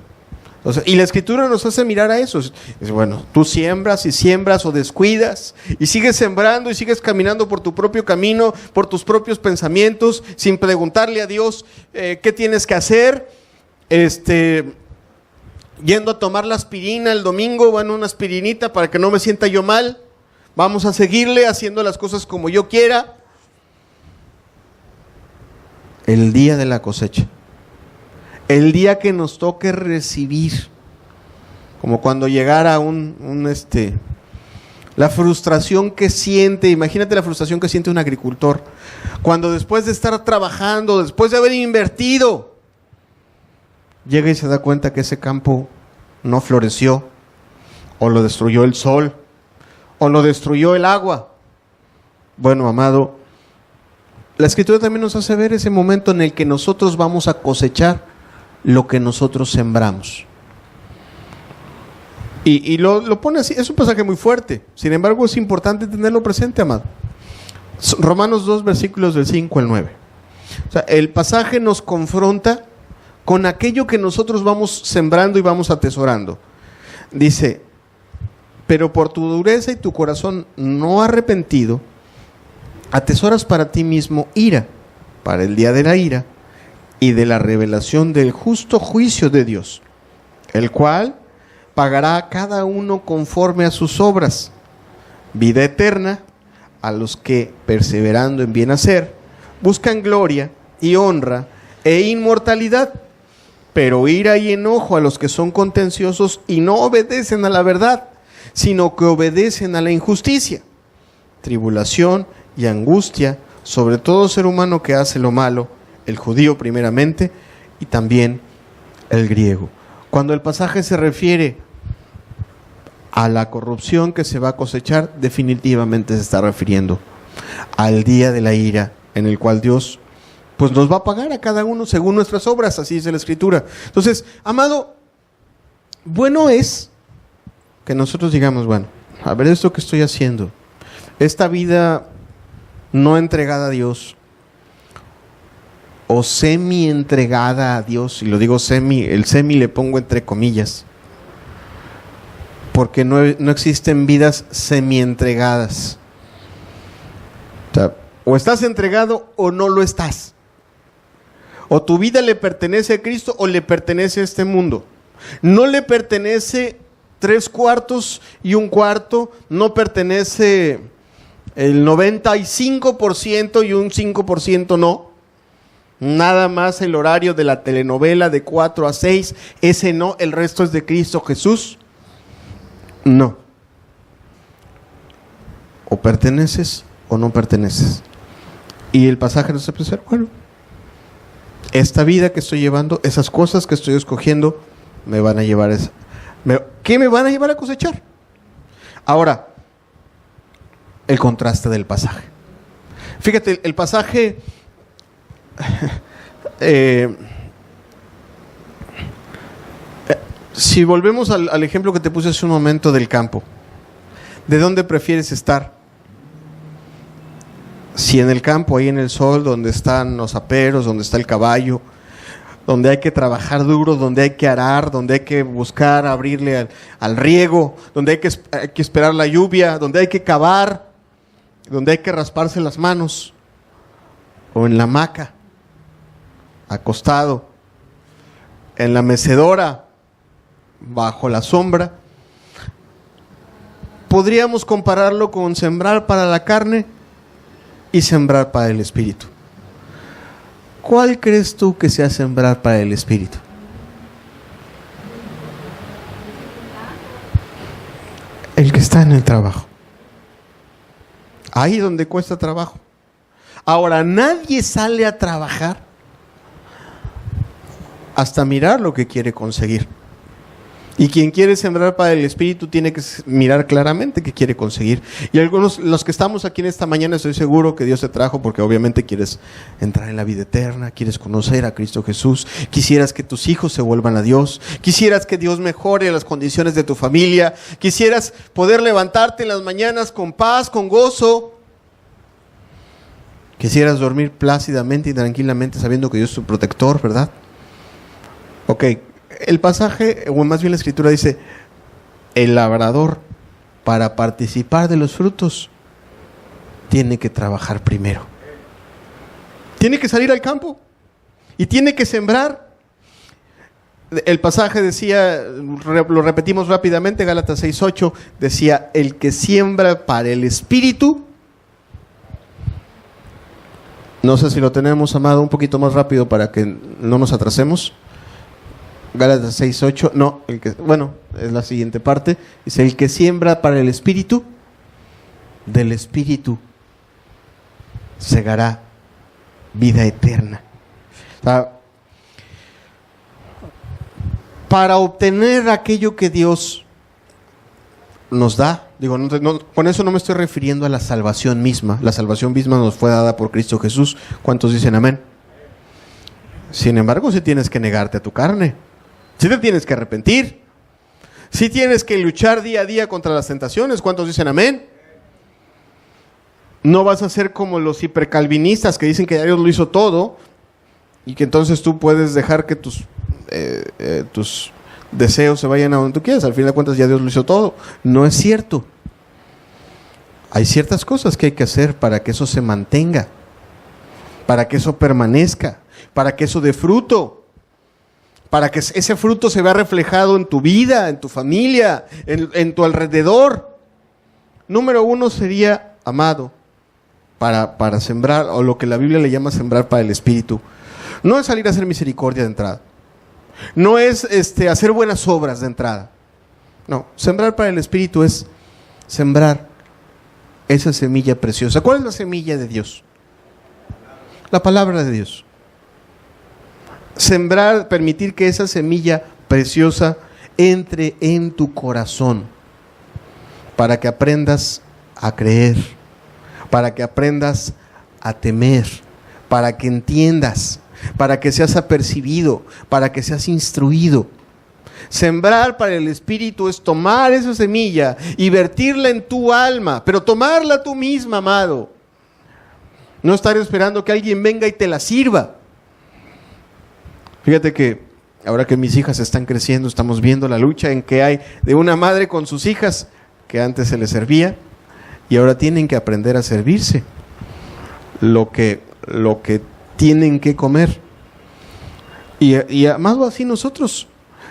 S1: O sea, y la Escritura nos hace mirar a eso. Es bueno, tú siembras y siembras o descuidas y sigues sembrando y sigues caminando por tu propio camino, por tus propios pensamientos, sin preguntarle a Dios qué tienes que hacer. Yendo a tomar la aspirina el domingo, bueno, una aspirinita para que no me sienta yo mal. Vamos a seguirle haciendo las cosas como yo quiera. El día de la cosecha. El día que nos toque recibir, como cuando llegara la frustración que siente, imagínate la frustración que siente un agricultor, cuando después de estar trabajando, después de haber invertido, llega y se da cuenta que ese campo no floreció, o lo destruyó el sol, o lo destruyó el agua. Bueno, amado, la Escritura también nos hace ver ese momento en el que nosotros vamos a cosechar lo que nosotros sembramos. Y lo pone así, es un pasaje muy fuerte, sin embargo es importante tenerlo presente, amado. Romanos 2, versículos del 5 al 9. O sea, el pasaje nos confronta con aquello que nosotros vamos sembrando y vamos atesorando. Dice, pero por tu dureza y tu corazón no arrepentido, atesoras para ti mismo ira, para el día de la ira y de la revelación del justo juicio de Dios, el cual pagará a cada uno conforme a sus obras, vida eterna a los que, perseverando en bien hacer, buscan gloria y honra e inmortalidad, pero ira y enojo a los que son contenciosos y no obedecen a la verdad, sino que obedecen a la injusticia, tribulación y angustia sobre todo ser humano que hace lo malo, el judío primeramente y también el griego. Cuando el pasaje se refiere a la corrupción que se va a cosechar, definitivamente se está refiriendo al día de la ira, en el cual Dios pues nos va a pagar a cada uno según nuestras obras, así dice la Escritura. Entonces, amado, bueno es que nosotros digamos, bueno, a ver esto que estoy haciendo, esta vida no entregada a Dios, o semi entregada a Dios, y lo digo semi, el semi le pongo entre comillas, porque no existen vidas semi entregadas. O sea, o estás entregado o no lo estás. O tu vida le pertenece a Cristo o le pertenece a este mundo. No le pertenece 3/4 y 1/4, no pertenece el 95% y un 5% no. Nada más el horario de la telenovela de 4 a 6, ese no, el resto es de Cristo Jesús. No. O perteneces o no perteneces. Y el pasaje nos dice, bueno, esta vida que estoy llevando, esas cosas que estoy escogiendo, me van a llevar ¿qué me van a llevar a cosechar? Ahora, el contraste del pasaje. Fíjate, el pasaje si volvemos al ejemplo que te puse hace un momento del campo, ¿de dónde prefieres estar? Si en el campo, ahí en el sol, donde están los aperos, donde está el caballo, donde hay que trabajar duro, donde hay que arar, donde hay que buscar abrirle al riego, donde hay que esperar la lluvia, donde hay que cavar, donde hay que rasparse las manos, o en la hamaca, acostado, en la mecedora, bajo la sombra. Podríamos compararlo con sembrar para la carne y sembrar para el espíritu. ¿Cuál crees tú que sea sembrar para el espíritu? El que está en el trabajo. Ahí donde cuesta trabajo. Ahora, nadie sale a trabajar hasta mirar lo que quiere conseguir. Y quien quiere sembrar para el espíritu tiene que mirar claramente qué quiere conseguir. Y algunos, los que estamos aquí en esta mañana, estoy seguro que Dios te trajo porque obviamente quieres entrar en la vida eterna, quieres conocer a Cristo Jesús, quisieras que tus hijos se vuelvan a Dios, quisieras que Dios mejore las condiciones de tu familia, quisieras poder levantarte en las mañanas con paz, con gozo, quisieras dormir plácidamente y tranquilamente sabiendo que Dios es tu protector, ¿verdad? Ok. El pasaje, o más bien la escritura dice, el labrador para participar de los frutos tiene que trabajar primero. Tiene que salir al campo y tiene que sembrar. El pasaje decía, lo repetimos rápidamente, Gálatas 6:8, decía, el que siembra para el espíritu. No sé si lo tenemos, amado, un poquito más rápido para que no nos atrasemos. Gálatas 6:8, no, es la siguiente parte, dice, el que siembra para el espíritu, del espíritu segará vida eterna. O sea, para obtener aquello que Dios nos da, con eso no me estoy refiriendo a la salvación misma. La salvación misma nos fue dada por Cristo Jesús. ¿Cuántos dicen amén? Sin embargo, si tienes que negarte a tu carne, si te tienes que arrepentir, si tienes que luchar día a día contra las tentaciones. ¿Cuántos dicen amén? No vas a ser como los hipercalvinistas que dicen que Dios lo hizo todo y que entonces tú puedes dejar que tus deseos se vayan a donde tú quieras. Al fin de cuentas ya Dios lo hizo todo. No es cierto. Hay ciertas cosas que hay que hacer para que eso se mantenga, para que eso permanezca, para que eso dé fruto, para que ese fruto se vea reflejado en tu vida, en tu familia, en tu alrededor. Número 1 sería, amado, para sembrar, o lo que la Biblia le llama sembrar para el espíritu. No es salir a hacer misericordia de entrada. No es hacer buenas obras de entrada. No, sembrar para el espíritu es sembrar esa semilla preciosa. ¿Cuál es la semilla de Dios? La palabra de Dios. Sembrar, permitir que esa semilla preciosa entre en tu corazón para que aprendas a creer, para que aprendas a temer, para que entiendas, para que seas apercibido, para que seas instruido. Sembrar para el espíritu es tomar esa semilla y vertirla en tu alma, pero tomarla tú misma, amado. No estar esperando que alguien venga y te la sirva. Fíjate que ahora que mis hijas están creciendo, estamos viendo la lucha en que hay de una madre con sus hijas, que antes se les servía, y ahora tienen que aprender a servirse lo que tienen que comer. Y amado, así nosotros,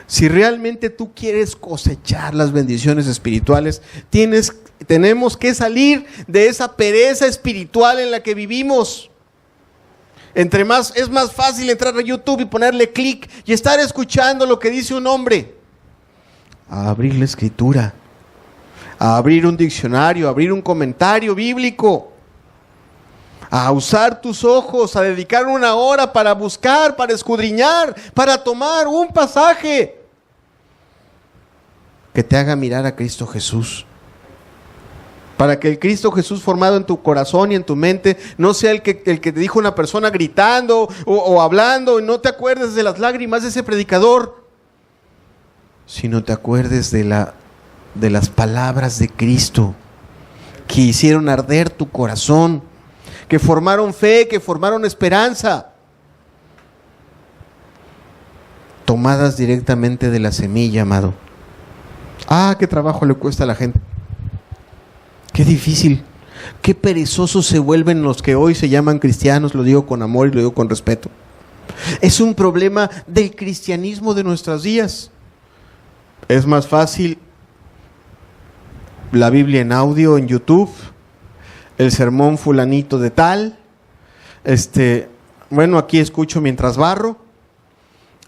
S1: Si realmente tú quieres cosechar las bendiciones espirituales, tenemos que salir de esa pereza espiritual en la que vivimos. Es más fácil entrar a YouTube y ponerle clic y estar escuchando lo que dice un hombre, a abrir la escritura, a abrir un diccionario, a abrir un comentario bíblico, a usar tus ojos, a dedicar una hora para buscar, para escudriñar, para tomar un pasaje que te haga mirar a Cristo Jesús. Para que el Cristo Jesús formado en tu corazón y en tu mente no sea el que te dijo una persona gritando o hablando, y no te acuerdes de las lágrimas de ese predicador, sino te acuerdes de las palabras de Cristo que hicieron arder tu corazón, que formaron fe, que formaron esperanza, tomadas directamente de la semilla, amado. Qué trabajo le cuesta a la gente. Qué difícil, qué perezosos se vuelven los que hoy se llaman cristianos, lo digo con amor y lo digo con respeto. Es un problema del cristianismo de nuestros días. Es más fácil la Biblia en audio en YouTube, el sermón fulanito de tal, aquí escucho mientras barro,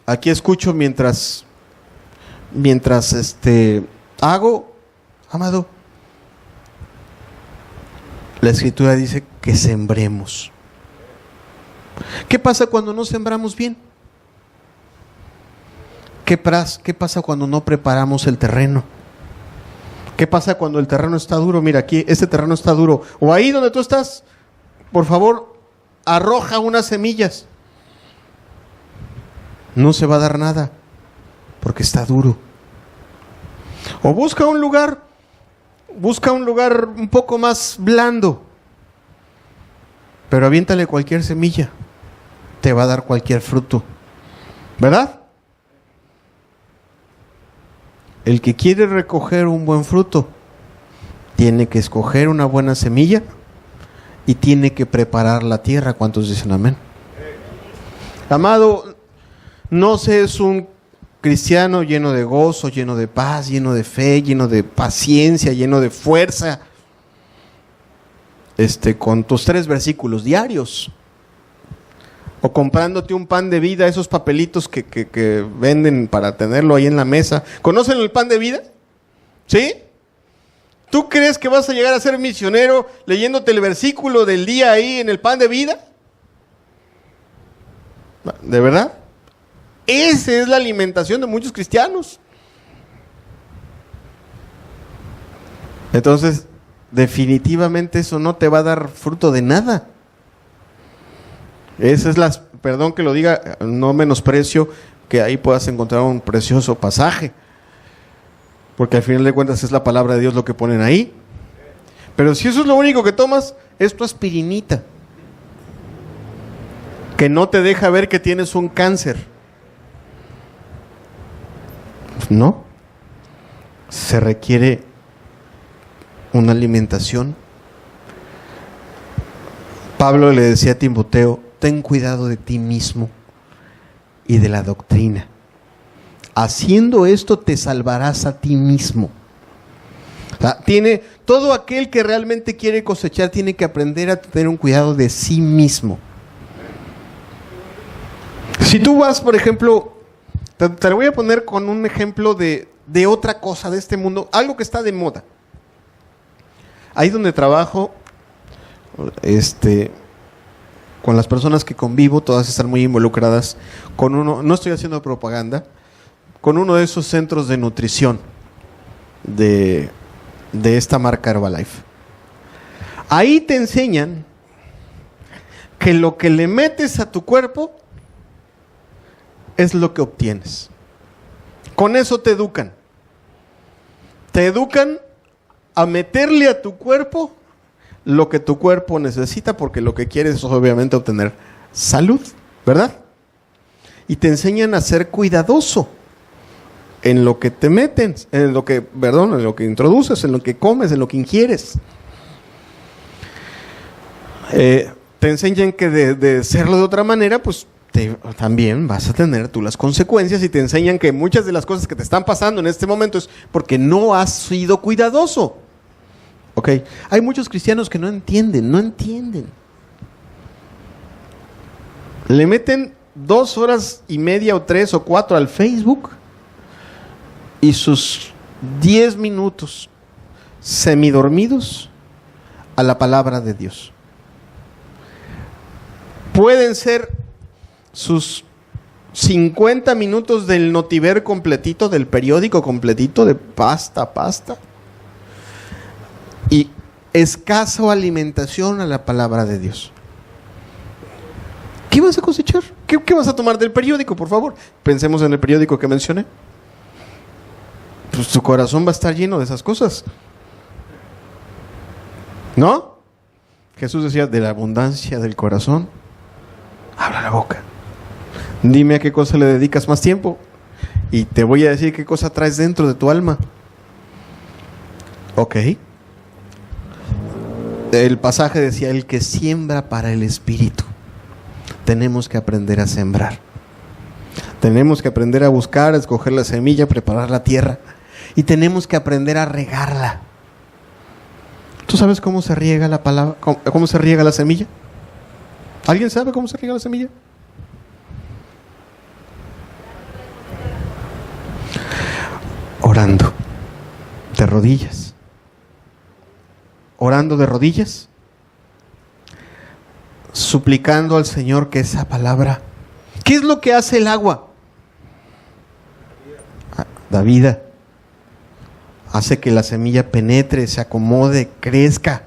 S1: aquí escucho mientras hago, amado. La Escritura dice que sembremos. ¿Qué pasa cuando no sembramos bien? ¿Qué pasa cuando no preparamos el terreno? ¿Qué pasa cuando el terreno está duro? Mira, aquí este terreno está duro. O ahí donde tú estás, por favor, arroja unas semillas. No se va a dar nada, porque está duro. O busca un lugar un poco más blando, pero aviéntale cualquier semilla, te va a dar cualquier fruto, ¿verdad? El que quiere recoger un buen fruto tiene que escoger una buena semilla y tiene que preparar la tierra. ¿Cuántos dicen amén? Amado, no seas un cristiano lleno de gozo, lleno de paz, lleno de fe, lleno de paciencia, lleno de fuerza, con tus 3 versículos diarios, o comprándote un pan de vida, esos papelitos que venden para tenerlo ahí en la mesa. ¿Conocen el pan de vida? ¿Sí? ¿Tú crees que vas a llegar a ser misionero leyéndote el versículo del día ahí en el pan de vida? ¿De verdad? Esa es la alimentación de muchos cristianos. Entonces, definitivamente eso no te va a dar fruto de nada. Esa es perdón que lo diga, no menosprecio que ahí puedas encontrar un precioso pasaje, porque al final de cuentas es la palabra de Dios lo que ponen ahí. Pero si eso es lo único que tomas, es tu aspirinita, que no te deja ver que tienes un cáncer. No, se requiere una alimentación. Pablo le decía a Timoteo: ten cuidado de ti mismo y de la doctrina. Haciendo esto te salvarás a ti mismo. O sea, todo aquel que realmente quiere cosechar tiene que aprender a tener un cuidado de sí mismo. Si tú vas, por ejemplo, te lo voy a poner con un ejemplo de otra cosa de este mundo, algo que está de moda. Ahí donde trabajo, con las personas que convivo, todas están muy involucradas con no estoy haciendo propaganda, con uno de esos centros de nutrición de esta marca Herbalife. Ahí te enseñan que lo que le metes a tu cuerpo es lo que obtienes. Con eso te educan. Te educan a meterle a tu cuerpo lo que tu cuerpo necesita, porque lo que quieres es obviamente obtener salud, ¿verdad? Y te enseñan a ser cuidadoso en lo que te meten, en lo que introduces, en lo que comes, en lo que ingieres. Te enseñan que de serlo de otra manera, pues también vas a tener tú las consecuencias y te enseñan que muchas de las cosas que te están pasando en este momento es porque no has sido cuidadoso. ¿Ok? Hay muchos cristianos que no entienden. Le meten 2 horas y media o 3 o 4 al Facebook y sus 10 minutos semidormidos a la palabra de Dios. Pueden ser sus 50 minutos del notiver completito, del periódico completito, de pasta a pasta, y escasa alimentación a la palabra de Dios. ¿Qué vas a cosechar? ¿Qué vas a tomar del periódico, por favor? Pensemos en el periódico que mencioné. Pues tu corazón va a estar lleno de esas cosas, ¿no? Jesús decía, de la abundancia del corazón habla la boca. Dime a qué cosa le dedicas más tiempo y te voy a decir qué cosa traes dentro de tu alma. Ok. El pasaje decía, el que siembra para el Espíritu. Tenemos que aprender a sembrar. Tenemos que aprender a buscar, a escoger la semilla, preparar la tierra. Y tenemos que aprender a regarla. ¿Tú sabes cómo se riega la palabra? ¿Cómo se riega la semilla? ¿Alguien sabe cómo se riega la semilla? Orando de rodillas. Orando de rodillas. Suplicando al Señor que esa palabra. ¿Qué es lo que hace el agua? Da vida. Hace que la semilla penetre, se acomode, crezca.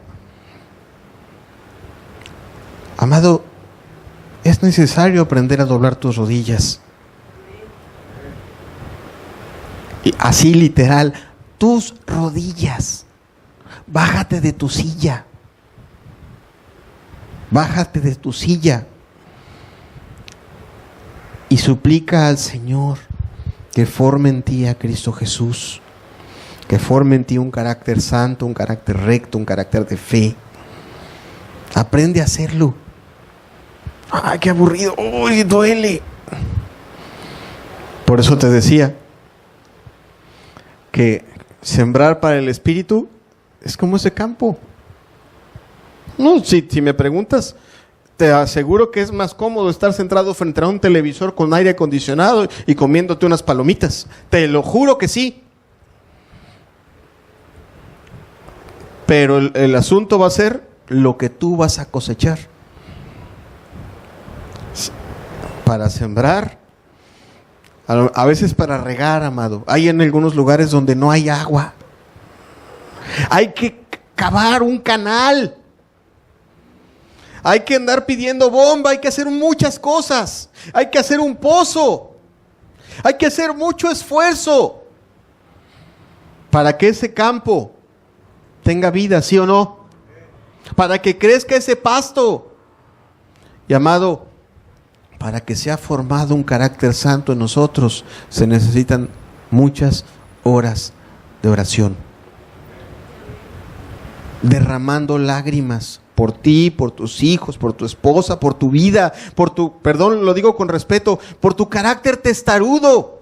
S1: Amado, es necesario aprender a doblar tus rodillas. Y así literal, tus rodillas. Bájate de tu silla. Bájate de tu silla. Y suplica al Señor que forme en ti a Cristo Jesús. Que forme en ti un carácter santo, un carácter recto, un carácter de fe. Aprende a hacerlo. ¡Ay, qué aburrido! ¡Uy, duele! Por eso te decía que sembrar para el Espíritu es como ese campo. No, si me preguntas, te aseguro que es más cómodo estar centrado frente a un televisor con aire acondicionado y comiéndote unas palomitas. Te lo juro que sí. Pero el asunto va a ser lo que tú vas a cosechar. Para sembrar, a veces para regar, amado. Hay en algunos lugares donde no hay agua. Hay que cavar un canal. Hay que andar pidiendo bomba, hay que hacer muchas cosas. Hay que hacer un pozo. Hay que hacer mucho esfuerzo para que ese campo tenga vida, ¿sí o no? Para que crezca ese pasto. Y amado, para que sea formado un carácter santo en nosotros, se necesitan muchas horas de oración. Derramando lágrimas por ti, por tus hijos, por tu esposa, por tu vida, por tu, perdón, lo digo con respeto, por tu carácter testarudo.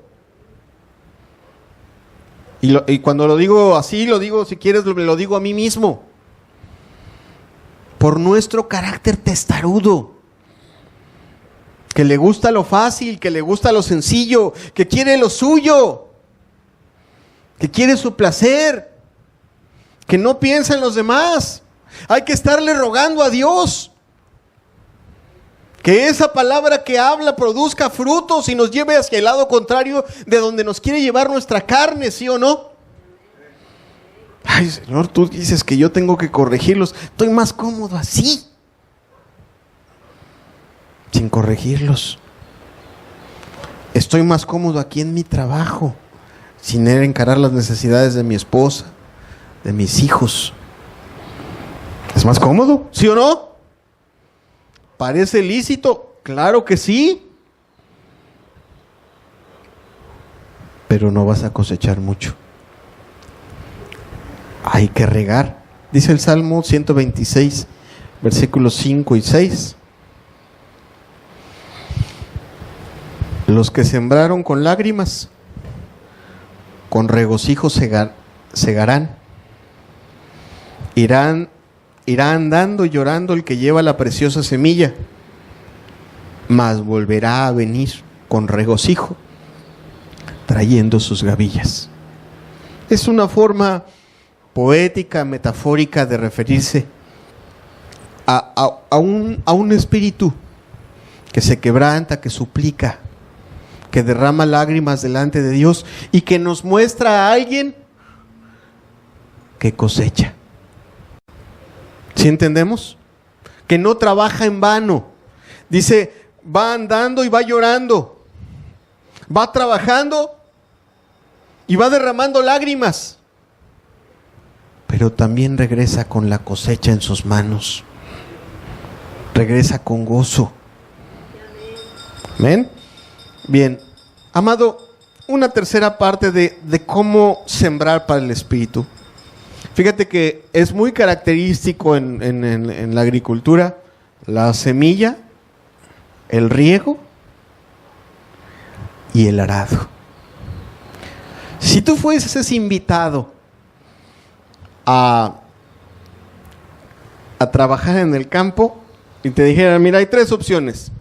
S1: Y cuando lo digo así, lo digo, si quieres, lo digo a mí mismo. Por nuestro carácter testarudo. Que le gusta lo fácil, que le gusta lo sencillo, que quiere lo suyo, que quiere su placer, que no piensa en los demás. Hay que estarle rogando a Dios que esa palabra que habla produzca frutos y nos lleve hacia el lado contrario de donde nos quiere llevar nuestra carne, ¿sí o no? Ay, Señor, tú dices que yo tengo que corregirlos. Estoy más cómodo así, sin corregirlos. Estoy más cómodo aquí en mi trabajo, sin encarar las necesidades de mi esposa, de mis hijos. ¿Es más cómodo? ¿Sí o no? ¿Parece lícito? Claro que sí. Pero no vas a cosechar mucho. Hay que regar. Dice el Salmo 126, versículos 5 y 6. Los que sembraron con lágrimas, con regocijo segarán. Irá andando y llorando el que lleva la preciosa semilla, mas volverá a venir con regocijo, trayendo sus gavillas. Es una forma poética, metafórica de referirse a un espíritu que se quebranta, que suplica, que derrama lágrimas delante de Dios y que nos muestra a alguien que cosecha. ¿Sí entendemos? Que no trabaja en vano. Dice, va andando y va llorando, va trabajando y va derramando lágrimas, pero también regresa con la cosecha en sus manos, regresa con gozo. ¿Amén? Bien, amado, una tercera parte de cómo sembrar para el Espíritu. Fíjate que es muy característico en la agricultura la semilla, el riego y el arado. Si tú fueses invitado a trabajar en el campo y te dijeran, mira, hay 3 opciones: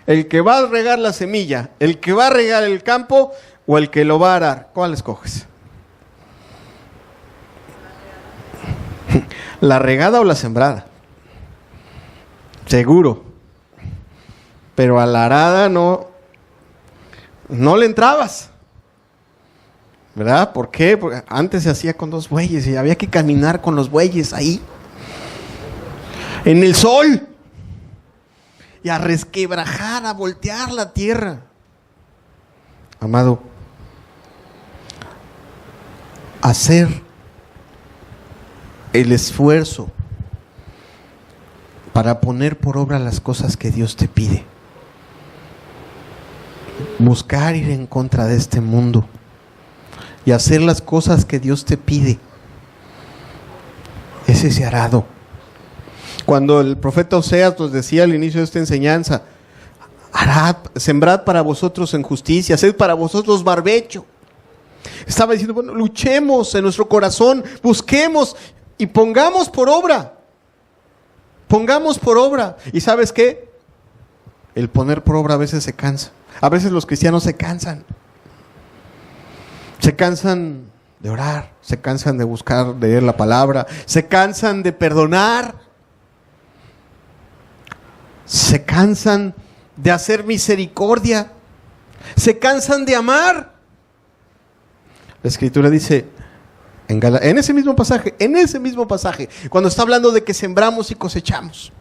S1: el que va a regar la semilla, el que va a regar el campo o el que lo va a arar, ¿cuál escoges? ¿La regada o la sembrada? Seguro. Pero a la arada no le entrabas, ¿verdad? ¿Por qué? Porque antes se hacía con 2 bueyes y había que caminar con los bueyes ahí en el sol y a resquebrajar, a voltear la tierra. Amado, hacer el esfuerzo para poner por obra las cosas que Dios te pide, buscar ir en contra de este mundo y hacer las cosas que Dios te pide, es ese arado. Cuando el profeta Oseas nos decía al inicio de esta enseñanza, arad, sembrad para vosotros en justicia, haced para vosotros barbecho, estaba diciendo, bueno, luchemos en nuestro corazón, busquemos y pongamos por obra. Pongamos por obra. ¿Y sabes qué? El poner por obra a veces se cansa. A veces los cristianos se cansan. Se cansan de orar, se cansan de buscar, de leer la palabra, se cansan de perdonar, se cansan de hacer misericordia, se cansan de amar. La Escritura dice en ese mismo pasaje, cuando está hablando de que sembramos y cosechamos,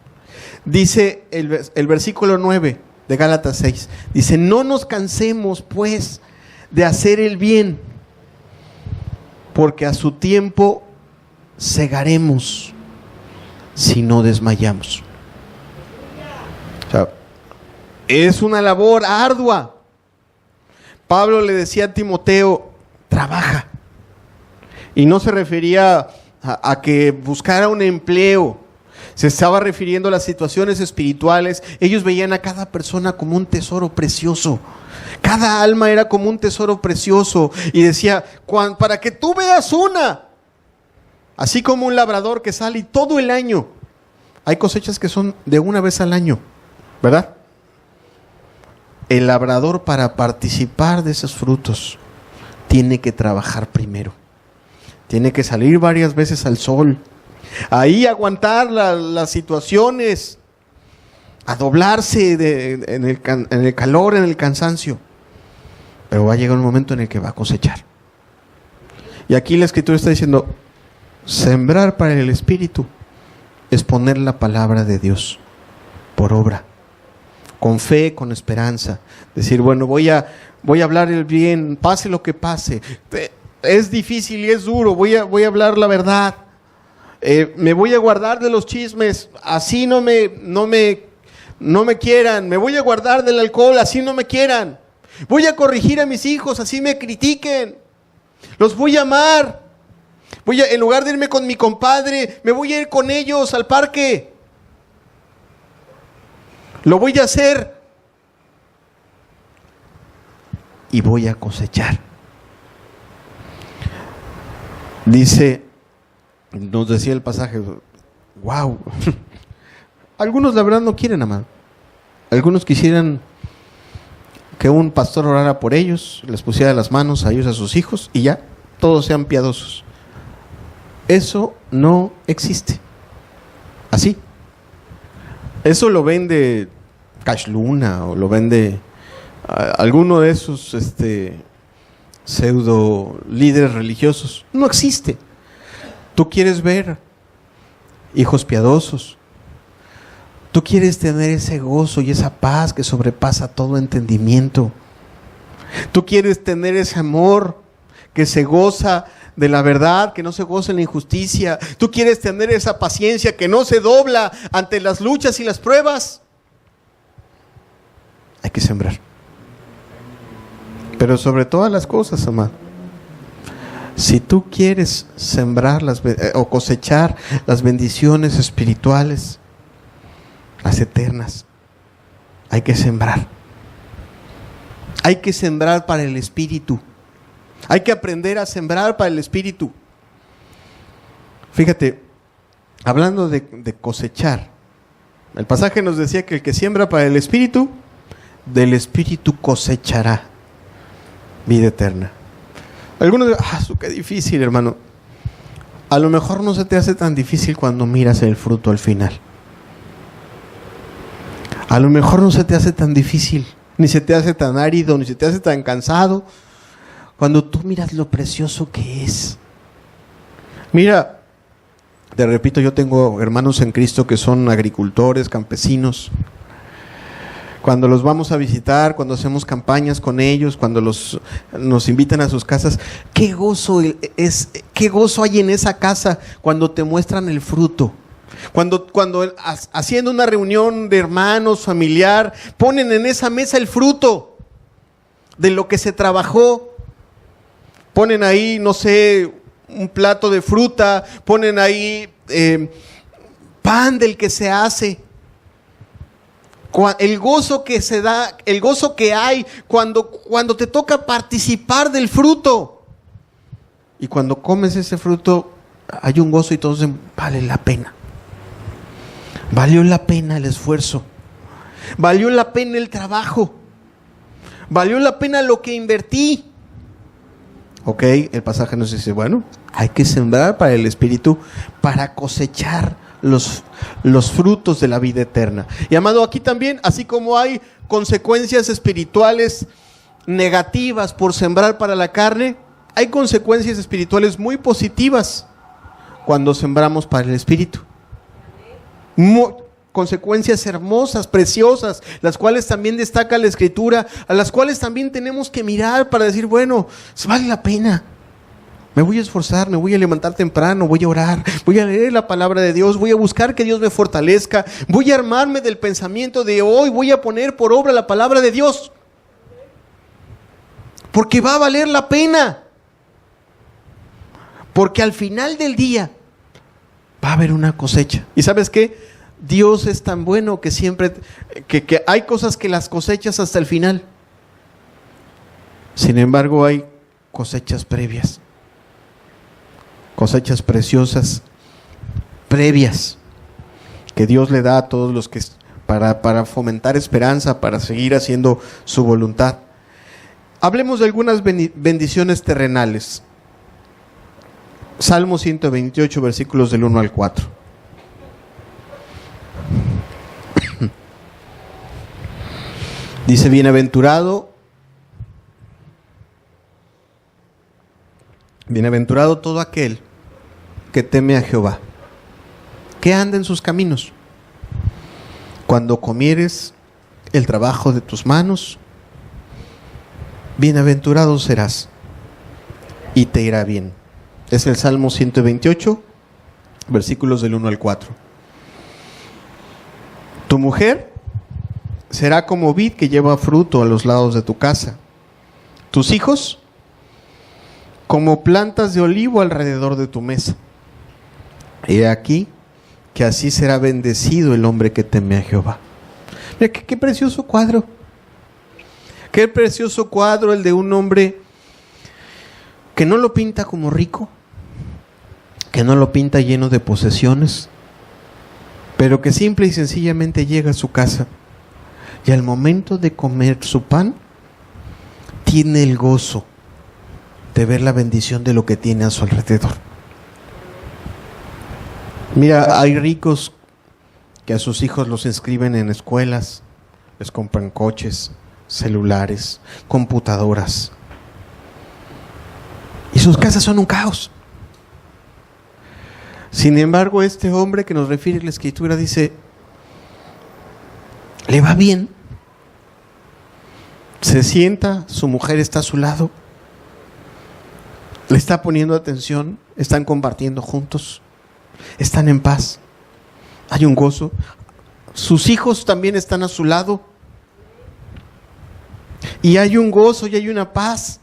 S1: dice el versículo 9 de Gálatas 6, dice, no nos cansemos pues de hacer el bien, porque a su tiempo segaremos si no desmayamos. O sea, es una labor ardua. Pablo le decía a Timoteo, trabaja. Y no se refería a que buscara un empleo. Se estaba refiriendo a las situaciones espirituales. Ellos veían a cada persona como un tesoro precioso. Cada alma era como un tesoro precioso. Y decía, para que tú veas una. Así como un labrador que sale todo el año. Hay cosechas que son de una vez al año, ¿verdad? El labrador, para participar de esos frutos, tiene que trabajar primero. Tiene que salir varias veces al sol, ahí aguantar las situaciones, a doblarse en el calor, en el cansancio. Pero va a llegar un momento en el que va a cosechar. Y aquí la Escritura está diciendo, sembrar para el Espíritu es poner la palabra de Dios por obra, con fe, con esperanza. Decir, bueno, voy a hablar el bien, pase lo que pase. Es difícil y es duro, voy a hablar la verdad. Me voy a guardar de los chismes, así no me quieran. Me voy a guardar del alcohol, así no me quieran. Voy a corregir a mis hijos, así me critiquen. Los voy a amar. En lugar de irme con mi compadre, me voy a ir con ellos al parque. Lo voy a hacer. y voy a cosechar. Dice, nos decía el pasaje, wow, algunos la verdad no quieren, amado. Algunos quisieran que un pastor orara por ellos, les pusiera las manos a ellos, a sus hijos, y ya, todos sean piadosos. Eso no existe. Así. Eso lo vende Cash Luna o lo vende alguno de esos pseudo líderes religiosos. No existe. Tú quieres ver hijos piadosos. Tú quieres tener ese gozo y esa paz que sobrepasa todo entendimiento. Tú quieres tener ese amor que se goza de la verdad, que no se goza en la injusticia. Tú quieres tener esa paciencia que no se dobla ante las luchas y las pruebas. Hay que sembrar. Pero sobre todas las cosas, amado, si tú quieres sembrar o cosechar las bendiciones espirituales, las eternas, hay que sembrar. Hay que sembrar para el Espíritu. Hay que aprender a sembrar para el Espíritu. Fíjate, hablando de cosechar, el pasaje nos decía que el que siembra para el Espíritu, del Espíritu cosechará vida eterna. Algunos dicen, qué difícil, hermano. A lo mejor no se te hace tan difícil cuando miras el fruto al final. A lo mejor no se te hace tan difícil, ni se te hace tan árido, ni se te hace tan cansado, cuando tú miras lo precioso que es. Mira, te repito, yo tengo hermanos en Cristo que son agricultores, campesinos. Cuando los vamos a visitar, cuando hacemos campañas con ellos, cuando nos invitan a sus casas, qué gozo hay en esa casa cuando te muestran el fruto. Cuando haciendo una reunión de hermanos, familiar, ponen en esa mesa el fruto de lo que se trabajó. Ponen ahí, no sé, un plato de fruta, ponen ahí pan del que se hace. El gozo que se da, el gozo que hay cuando te toca participar del fruto. Y cuando comes ese fruto, hay un gozo y todos dicen, vale la pena. Valió la pena el esfuerzo. Valió la pena el trabajo. Valió la pena lo que invertí. Ok, el pasaje nos dice, bueno, hay que sembrar para el Espíritu para cosechar los frutos de la vida eterna. Y amado, aquí también, así como hay consecuencias espirituales negativas por sembrar para la carne, hay consecuencias espirituales muy positivas cuando sembramos para el Espíritu. Consecuencias hermosas, preciosas, las cuales también destaca la Escritura, a las cuales también tenemos que mirar para decir, bueno, vale la pena. Me voy a esforzar, me voy a levantar temprano, voy a orar, voy a leer la palabra de Dios, voy a buscar que Dios me fortalezca, voy a armarme del pensamiento de hoy, voy a poner por obra la palabra de Dios. Porque va a valer la pena. Porque al final del día va a haber una cosecha. ¿Y sabes qué? Dios es tan bueno que siempre, que hay cosas que las cosechas hasta el final. Sin embargo, hay cosechas previas. Cosechas preciosas, previas, que Dios le da a todos los que, para fomentar esperanza, para seguir haciendo su voluntad. Hablemos de algunas bendiciones terrenales. Salmo 128, versículos del 1 al 4. Dice, bienaventurado todo aquel que teme a Jehová, que anda en sus caminos. Cuando comieres el trabajo de tus manos, bienaventurado serás y te irá bien. Es el Salmo 128, versículos del 1 al 4. Tu mujer será como vid que lleva fruto a los lados de tu casa. Tus hijos como plantas de olivo alrededor de tu mesa. He aquí que así será bendecido el hombre que teme a Jehová. Mira, qué precioso cuadro. Qué precioso cuadro el de un hombre que no lo pinta como rico, que no lo pinta lleno de posesiones, pero que simple y sencillamente llega a su casa y al momento de comer su pan tiene el gozo de ver la bendición de lo que tiene a su alrededor. Mira, hay ricos que a sus hijos los inscriben en escuelas, les compran coches, celulares, computadoras, y sus casas son un caos. Sin embargo, este hombre que nos refiere la Escritura dice, le va bien, se sienta, su mujer está a su lado, le está poniendo atención, están compartiendo juntos, están en paz, hay un gozo, sus hijos también están a su lado, y hay un gozo y hay una paz,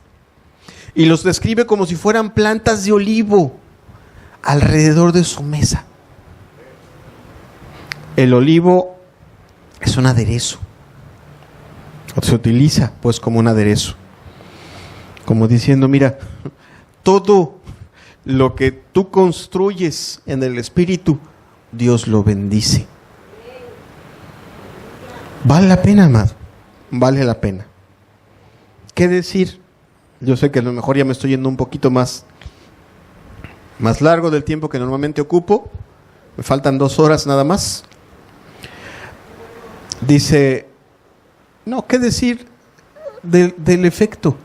S1: y los describe como si fueran plantas de olivo alrededor de su mesa. El olivo es un aderezo, se utiliza pues como un aderezo, como diciendo, mira, todo lo que tú construyes en el Espíritu, Dios lo bendice. Vale la pena, amado, vale la pena. ¿Qué decir? Yo sé que a lo mejor ya me estoy yendo un poquito más largo del tiempo que normalmente ocupo. Me faltan 2 horas nada más. Dice, no, ¿qué decir del efecto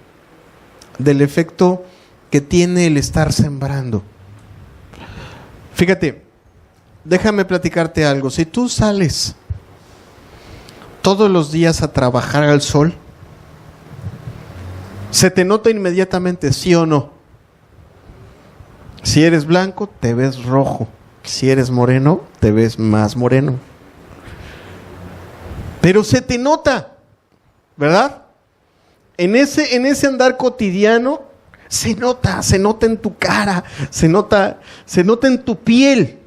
S1: que tiene el estar sembrando? Fíjate, déjame platicarte algo. Si tú sales todos los días a trabajar al sol, se te nota inmediatamente, ¿sí o no? Si eres blanco, te ves rojo. Si eres moreno, te ves más moreno. Pero se te nota, ¿verdad? En ese andar cotidiano, se nota en tu cara, se nota en tu piel.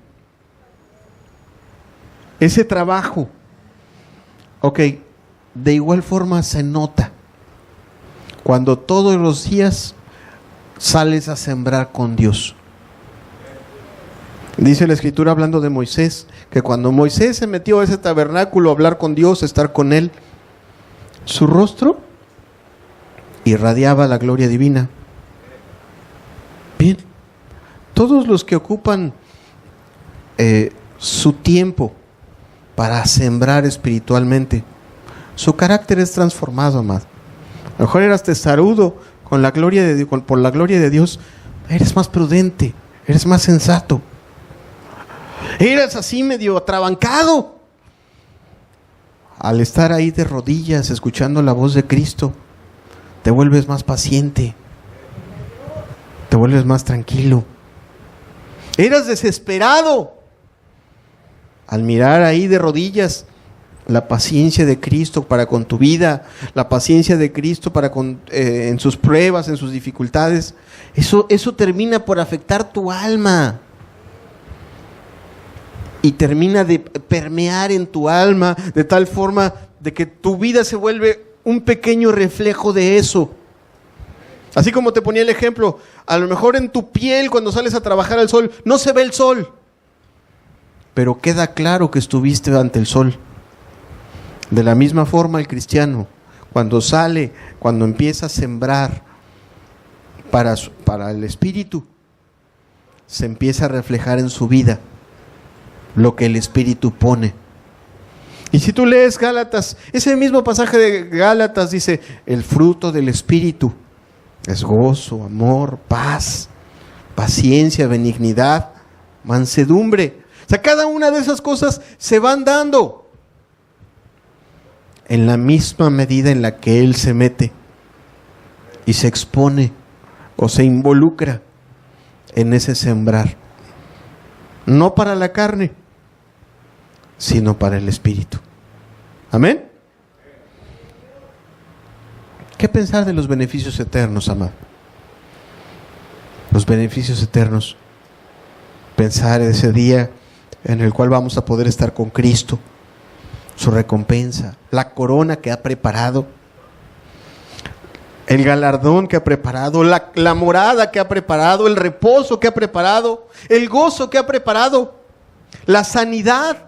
S1: Ese trabajo. Ok, de igual forma se nota cuando todos los días sales a sembrar con Dios. Dice la Escritura, hablando de Moisés, que cuando Moisés se metió a ese tabernáculo a hablar con Dios, a estar con Él, su rostro irradiaba la gloria divina. Bien, todos los que ocupan su tiempo para sembrar espiritualmente, su carácter es transformado, amado. A lo mejor eras testarudo con la gloria de Dios, por la gloria de Dios, eres más prudente, eres más sensato. Eras así medio atrabancado. Al estar ahí de rodillas, escuchando la voz de Cristo, te vuelves más paciente, te vuelves más tranquilo. Eras desesperado. Al mirar ahí de rodillas la paciencia de Cristo para con tu vida, la paciencia de Cristo para en sus pruebas, en sus dificultades, eso termina por afectar tu alma. Y termina de permear en tu alma de tal forma de que tu vida se vuelve un pequeño reflejo de eso. Así como te ponía el ejemplo, a lo mejor en tu piel cuando sales a trabajar al sol, no se ve el sol, pero queda claro que estuviste ante el sol. De la misma forma el cristiano, cuando sale, cuando empieza a sembrar para el Espíritu, se empieza a reflejar en su vida lo que el Espíritu pone. Y si tú lees Gálatas, ese mismo pasaje de Gálatas dice, el fruto del Espíritu es gozo, amor, paz, paciencia, benignidad, mansedumbre. O sea, cada una de esas cosas se van dando en la misma medida en la que él se mete y se expone o se involucra en ese sembrar. No para la carne, sino para el Espíritu. ¿Amén? ¿Qué pensar de los beneficios eternos, amado? Los beneficios eternos. Pensar en ese día en el cual vamos a poder estar con Cristo, su recompensa, la corona que ha preparado. el galardón que ha preparado, la morada que ha preparado, el reposo que ha preparado, el gozo que ha preparado, la sanidad.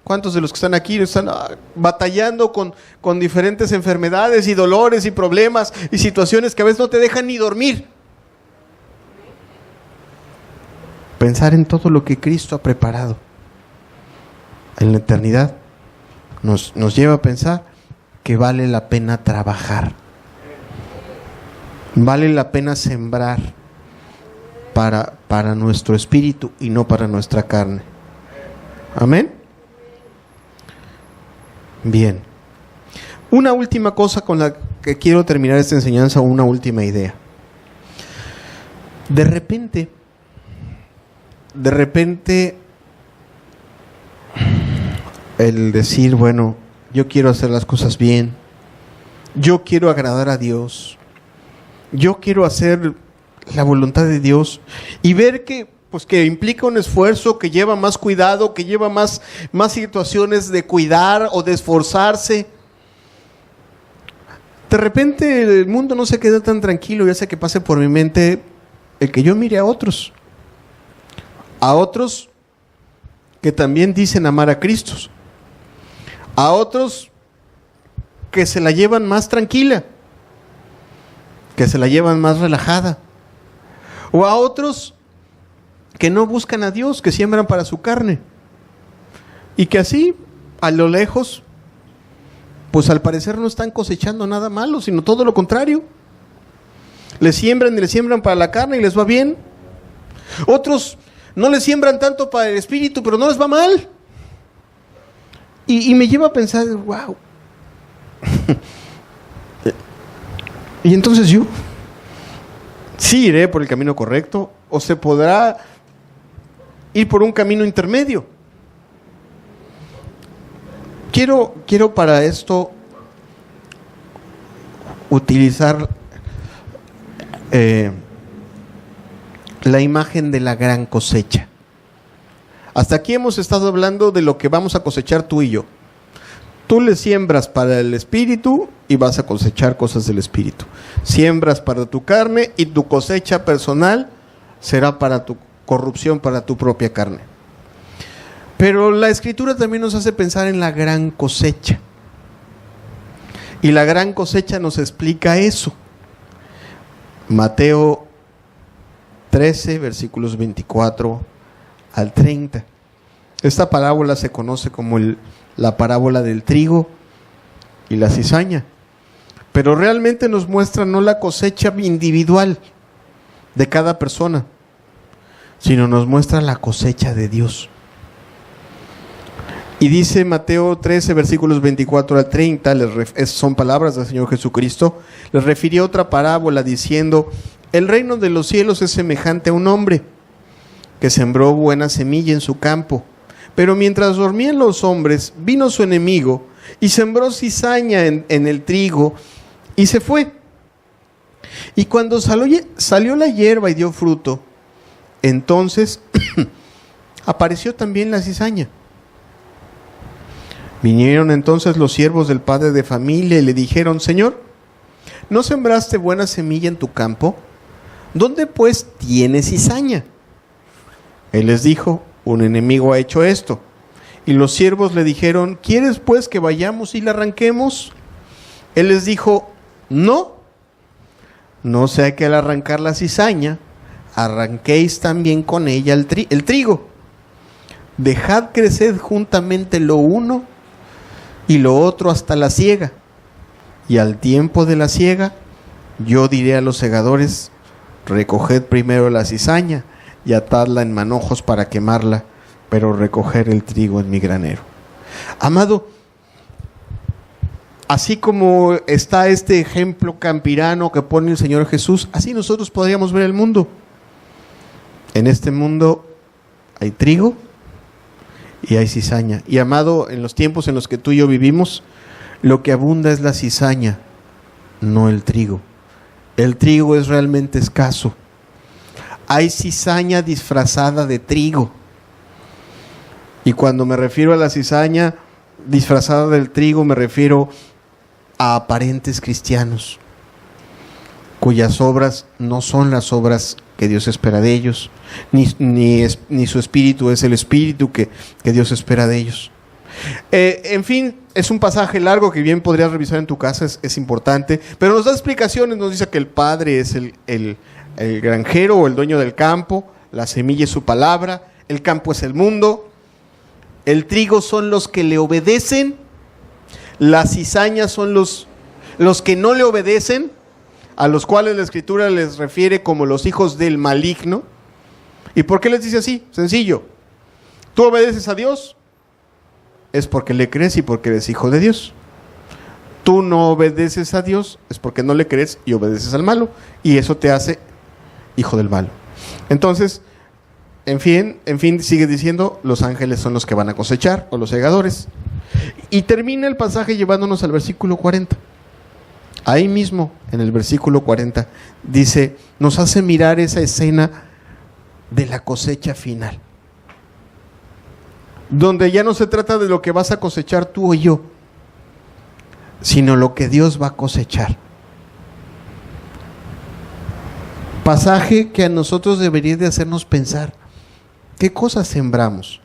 S1: ¿Cuántos de los que están aquí están batallando con diferentes enfermedades y dolores y problemas y situaciones que a veces no te dejan ni dormir? Pensar en todo lo que Cristo ha preparado en la eternidad nos lleva a pensar que vale la pena trabajar. Vale la pena sembrar para nuestro espíritu y no para nuestra carne. Amén. Bien. Una última cosa con la que quiero terminar esta enseñanza, una última idea. De repente, el decir, bueno, yo quiero hacer las cosas bien, yo quiero agradar a Dios, yo quiero hacer la voluntad de Dios, y ver que implica un esfuerzo, que lleva más cuidado, que lleva más situaciones de cuidar o de esforzarse. De repente el mundo no se queda tan tranquilo y hace que pase por mi mente el que yo mire a otros que también dicen amar a Cristo, a otros que se la llevan más tranquila, que se la llevan más relajada, o a otros que no buscan a Dios, que siembran para su carne, y que así, a lo lejos, pues al parecer no están cosechando nada malo, sino todo lo contrario. Le siembran para la carne y les va bien. Otros no le siembran tanto para el espíritu, pero no les va mal. Y me lleva a pensar, wow. Y entonces yo, sí iré por el camino correcto, o se podrá ir por un camino intermedio. Quiero para esto utilizar la imagen de la gran cosecha. Hasta aquí hemos estado hablando de lo que vamos a cosechar tú y yo. Tú le siembras para el espíritu y vas a cosechar cosas del espíritu. Siembras para tu carne y tu cosecha personal será para tu corrupción, para tu propia carne. Pero la Escritura también nos hace pensar en la gran cosecha. Y la gran cosecha nos explica eso. Mateo 13, versículos 24 al 30. Esta parábola se conoce como la parábola del trigo y la cizaña. Pero realmente nos muestra no la cosecha individual de cada persona, sino nos muestra la cosecha de Dios. Y dice Mateo 13, versículos 24 al 30, son palabras del Señor Jesucristo, les refirió otra parábola diciendo: el reino de los cielos es semejante a un hombre que sembró buena semilla en su campo, pero mientras dormían los hombres, vino su enemigo y sembró cizaña en el trigo y se fue. Y cuando salió la hierba y dio fruto, entonces apareció también la cizaña. Vinieron entonces los siervos del padre de familia y le dijeron: Señor, ¿no sembraste buena semilla en tu campo? ¿Dónde pues tienes cizaña? Él les dijo: un enemigo ha hecho esto. Y los siervos le dijeron: ¿quieres pues que vayamos y la arranquemos? Él les dijo: no sea que al arrancar la cizaña, arranquéis también con ella el trigo. Dejad crecer juntamente lo uno y lo otro hasta la siega. Y al tiempo de la siega, yo diré a los segadores: recoged primero la cizaña y atadla en manojos para quemarla, pero recoger el trigo en mi granero. Amado, así como está este ejemplo campirano que pone el Señor Jesús, así nosotros podríamos ver el mundo. En este mundo hay trigo y hay cizaña. Y amado, en los tiempos en los que tú y yo vivimos, lo que abunda es la cizaña, no el trigo. El trigo es realmente escaso. Hay cizaña disfrazada de trigo. Y cuando me refiero a la cizaña disfrazada del trigo, me refiero a aparentes cristianos, cuyas obras no son las obras que Dios espera de ellos, ni su espíritu es el espíritu que Dios espera de ellos. En fin, es un pasaje largo que bien podrías revisar en tu casa, es importante, pero nos da explicaciones, nos dice que el Padre es el granjero o el dueño del campo, la semilla es su palabra, el campo es el mundo, el trigo son los que le obedecen, las cizañas son los que no le obedecen, a los cuales la Escritura les refiere como los hijos del maligno. ¿Y por qué les dice así? Sencillo. ¿Tú obedeces a Dios? Es porque le crees y porque eres hijo de Dios. Tú no obedeces a Dios, es porque no le crees y obedeces al malo, y eso te hace hijo del malo. Entonces, en fin, sigue diciendo, los ángeles son los que van a cosechar, o los segadores. Y termina el pasaje llevándonos al versículo 40. Ahí mismo, en el versículo 40, dice, nos hace mirar esa escena de la cosecha final, donde ya no se trata de lo que vas a cosechar tú o yo, sino lo que Dios va a cosechar. Pasaje que a nosotros debería de hacernos pensar, ¿qué cosas sembramos?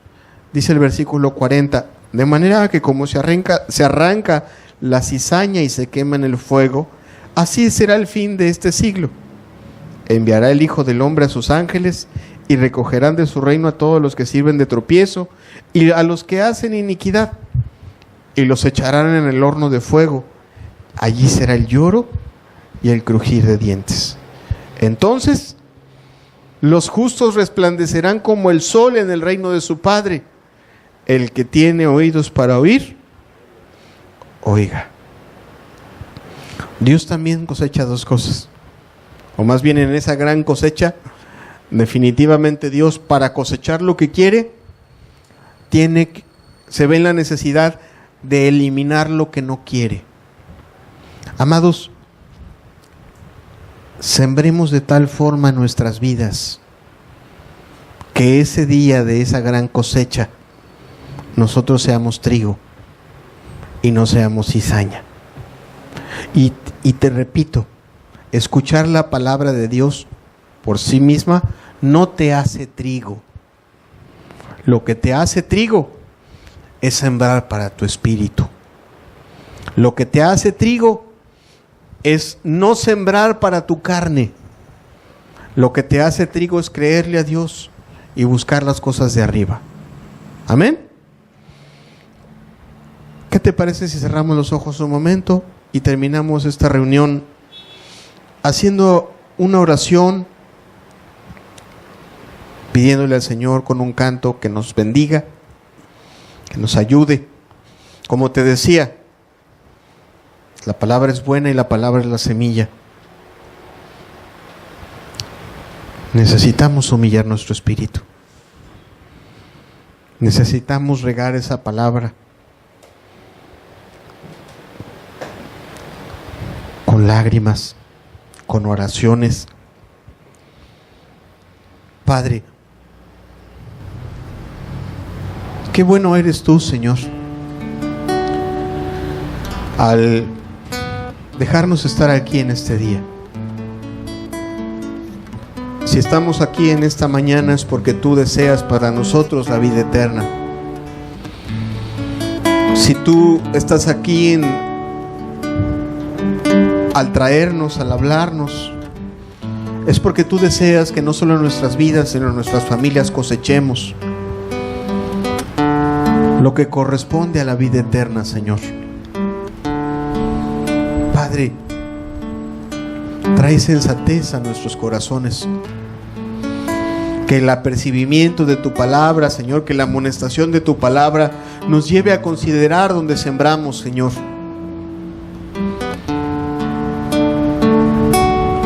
S1: Dice el versículo 40, de manera que como se arranca la cizaña y se quema en el fuego, así será el fin de este siglo. Enviará el Hijo del Hombre a sus ángeles y recogerán de su reino a todos los que sirven de tropiezo y a los que hacen iniquidad, y los echarán en el horno de fuego. Allí será el lloro y el crujir de dientes. Entonces los justos resplandecerán como el sol en el reino de su Padre. El que tiene oídos para oír, oiga. Dios también cosecha dos cosas, o más bien en esa gran cosecha, definitivamente Dios, para cosechar lo que quiere, se ve en la necesidad de eliminar lo que no quiere. Amados, sembremos de tal forma nuestras vidas que ese día de esa gran cosecha nosotros seamos trigo y no seamos cizaña. Y te repito, escuchar la palabra de Dios por sí misma no te hace trigo. Lo que te hace trigo es sembrar para tu espíritu. Lo que te hace trigo es no sembrar para tu carne. Lo que te hace trigo es creerle a Dios y buscar las cosas de arriba. Amén. ¿Qué te parece si cerramos los ojos un momento y terminamos esta reunión haciendo una oración, pidiéndole al Señor con un canto que nos bendiga, que nos ayude? Como te decía, la palabra es buena y la palabra es la semilla. Necesitamos humillar nuestro espíritu. Necesitamos regar esa palabra con lágrimas, con oraciones. Padre, qué bueno eres tú, Señor, al dejarnos estar aquí en este día. Si estamos aquí en esta mañana es porque tú deseas para nosotros la vida eterna. Si tú estás aquí al traernos, al hablarnos, es porque tú deseas que no solo en nuestras vidas, sino en nuestras familias cosechemos lo que corresponde a la vida eterna, Señor. Padre, trae sensatez a nuestros corazones. Que el apercibimiento de tu palabra, Señor, que la amonestación de tu palabra nos lleve a considerar donde sembramos, Señor.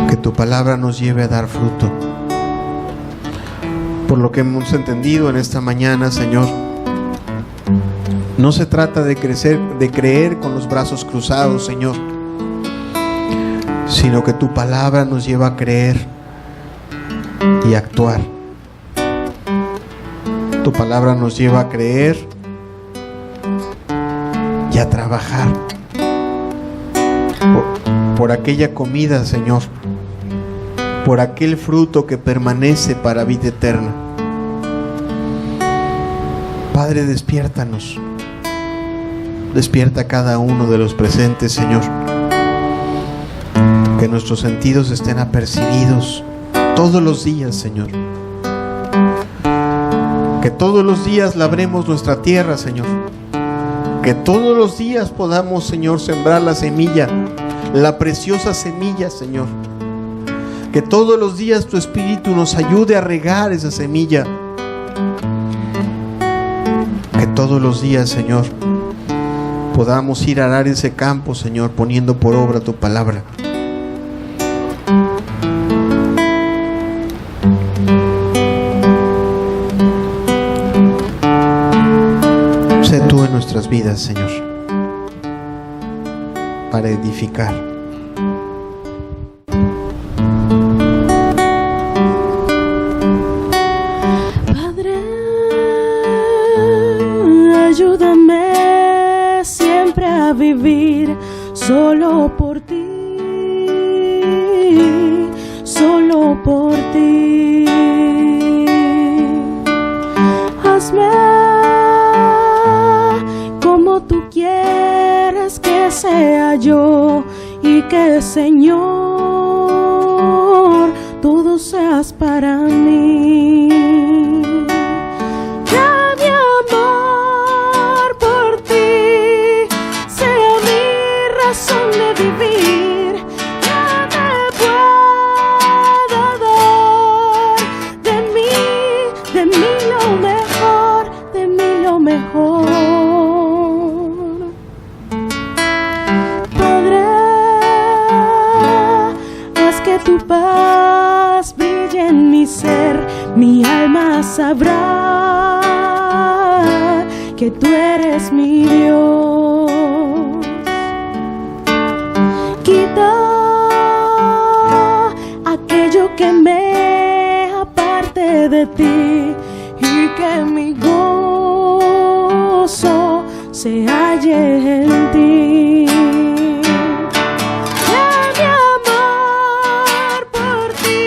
S1: Que tu palabra nos lleve a dar fruto. Por lo que hemos entendido en esta mañana, Señor, no se trata de creer con los brazos cruzados, Señor, sino que tu palabra nos lleva a creer y actuar. Tu palabra nos lleva a creer y a trabajar por aquella comida, Señor, por aquel fruto que permanece para vida eterna. Padre, despiértanos. Despierta a cada uno de los presentes, Señor. Que nuestros sentidos estén apercibidos todos los días, Señor. Que todos los días labremos nuestra tierra, Señor. Que todos los días podamos, Señor, sembrar la semilla, la preciosa semilla, Señor. Que todos los días tu Espíritu nos ayude a regar esa semilla. Que todos los días, Señor, podamos ir a arar ese campo, Señor, poniendo por obra tu palabra. Sé tú en nuestras vidas, Señor, para edificar.
S2: Padre, ayúdame siempre a vivir solo por ti, solo por ti. Hazme como tú quieres que sea yo, y que, Señor, todo seas para mí. Que mi amor por ti sea mi razón de vivir. Que te pueda dar de mí lo mejor, de mí lo mejor. Padre, haz que tu paz brille en mi ser, mi alma sabrá que tú eres mi Dios. Quita aquello que me aparte de ti, y que mi gozo se halle en ti. Que mi amor por ti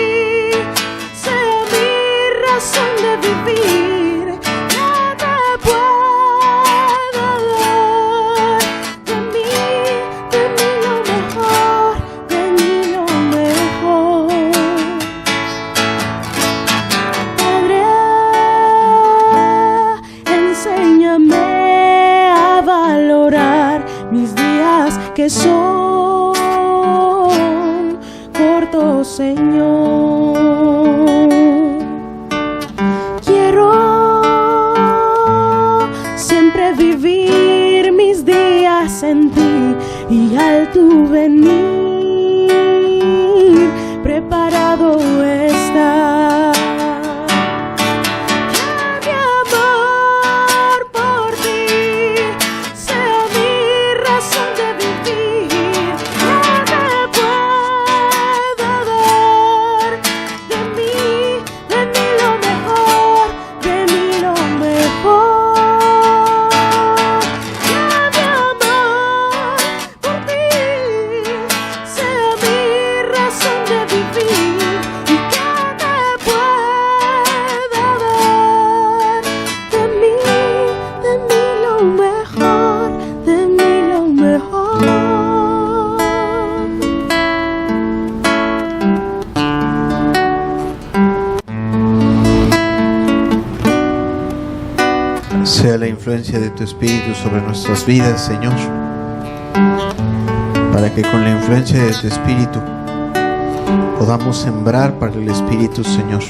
S2: sea mi razón de vivir. Que te pueda dar de mí lo mejor, de mí lo mejor. Padre, enséñame a valorar mis días que son cortos, Señor. Quiero siempre vivir mis días en ti, y al tu venir preparado estar. Que mi amor por ti sea mi razón de vivir. Que te pueda dar de mí lo mejor, de mí lo mejor. Que mi amor por ti sea mi razón de vivir, y que te pueda dar de mí lo mejor, de mí lo mejor.
S1: Sea la influencia de tu Espíritu sobre nuestras vidas, Señor, para que con la influencia de tu Espíritu podamos sembrar para el Espíritu, Señor.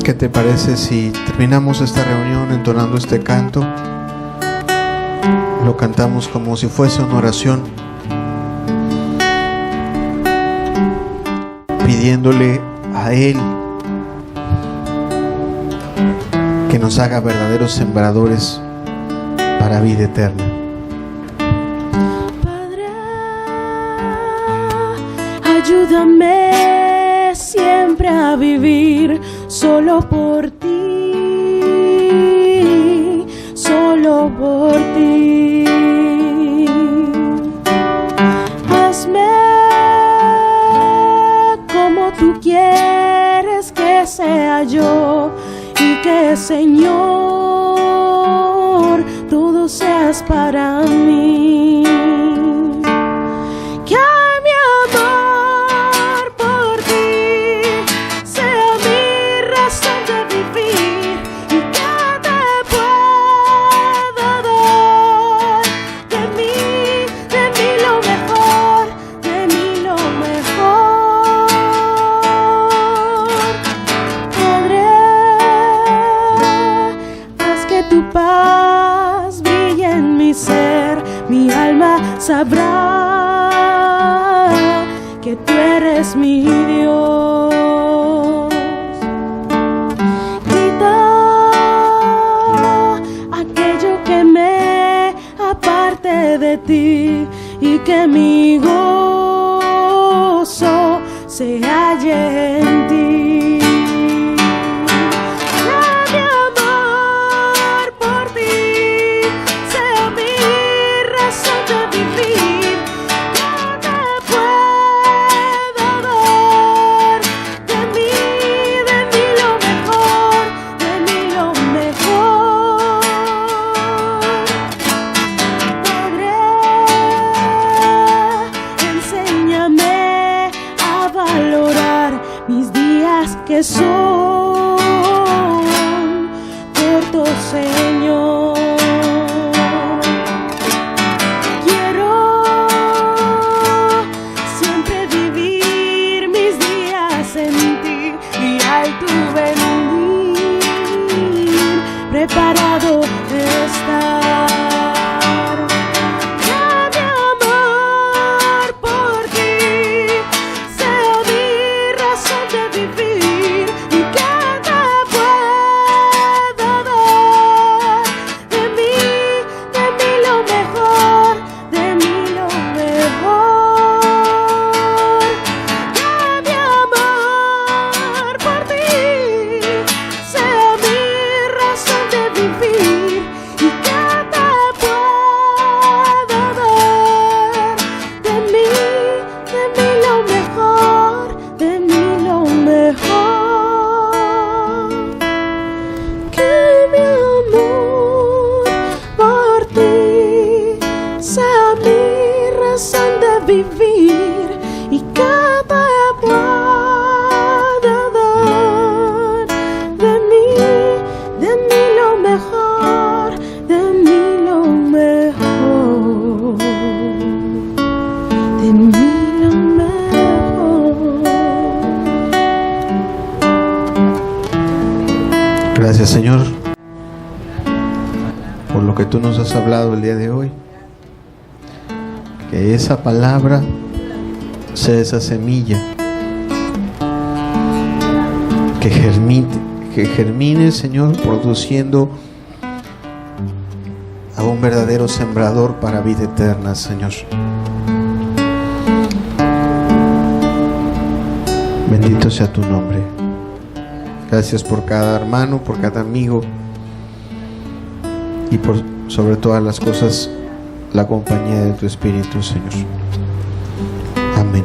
S1: ¿Qué te parece si terminamos esta reunión entonando este canto? Lo cantamos como si fuese una oración, pidiéndole a Él que nos haga verdaderos sembradores para vida eterna.
S2: Padre, ayúdame siempre a vivir solo por ti, yo, y que, Señor, todo seas para mí. Que mi amor por ti sea mi razón de vivir, y que te pueda dar de mí lo mejor, de mí lo mejor. Padre, haz que tu paz brille en mi ser, mi alma sabrá que tú eres mi Dios. Quita aquello que me aparte de ti, y que mi gozo se halle en ti. Que mi amor por ti sea mi razón de vivir, que te pueda dar de mí lo mejor, de mí lo mejor. Padre, enséñame a valorar mis días que son cortos, Señor. Quiero siempre vivir mis días en ti, y al tu venir preparado estar. Que mi amor por ti sea mi razón de vivir, y que te pueda dar de mí lo mejor, de mí lo mejor. Que mi amor por ti sea mi razón de vivir, y que te pueda dar de mí lo mejor, de mí lo mejor. Que mi amor por ti sea mi razón de vivir, y que te pueda dar de mí lo mejor, de mí lo mejor, de mí lo mejor.
S1: Gracias, Señor, por lo que tú nos has hablado el día de hoy. Que esa palabra sea esa semilla que germine, Señor, produciendo a un verdadero sembrador para vida eterna, Señor. Bendito sea tu nombre. Gracias por cada hermano, por cada amigo, y por sobre todas las cosas la compañía de tu Espíritu, Señor. Amén.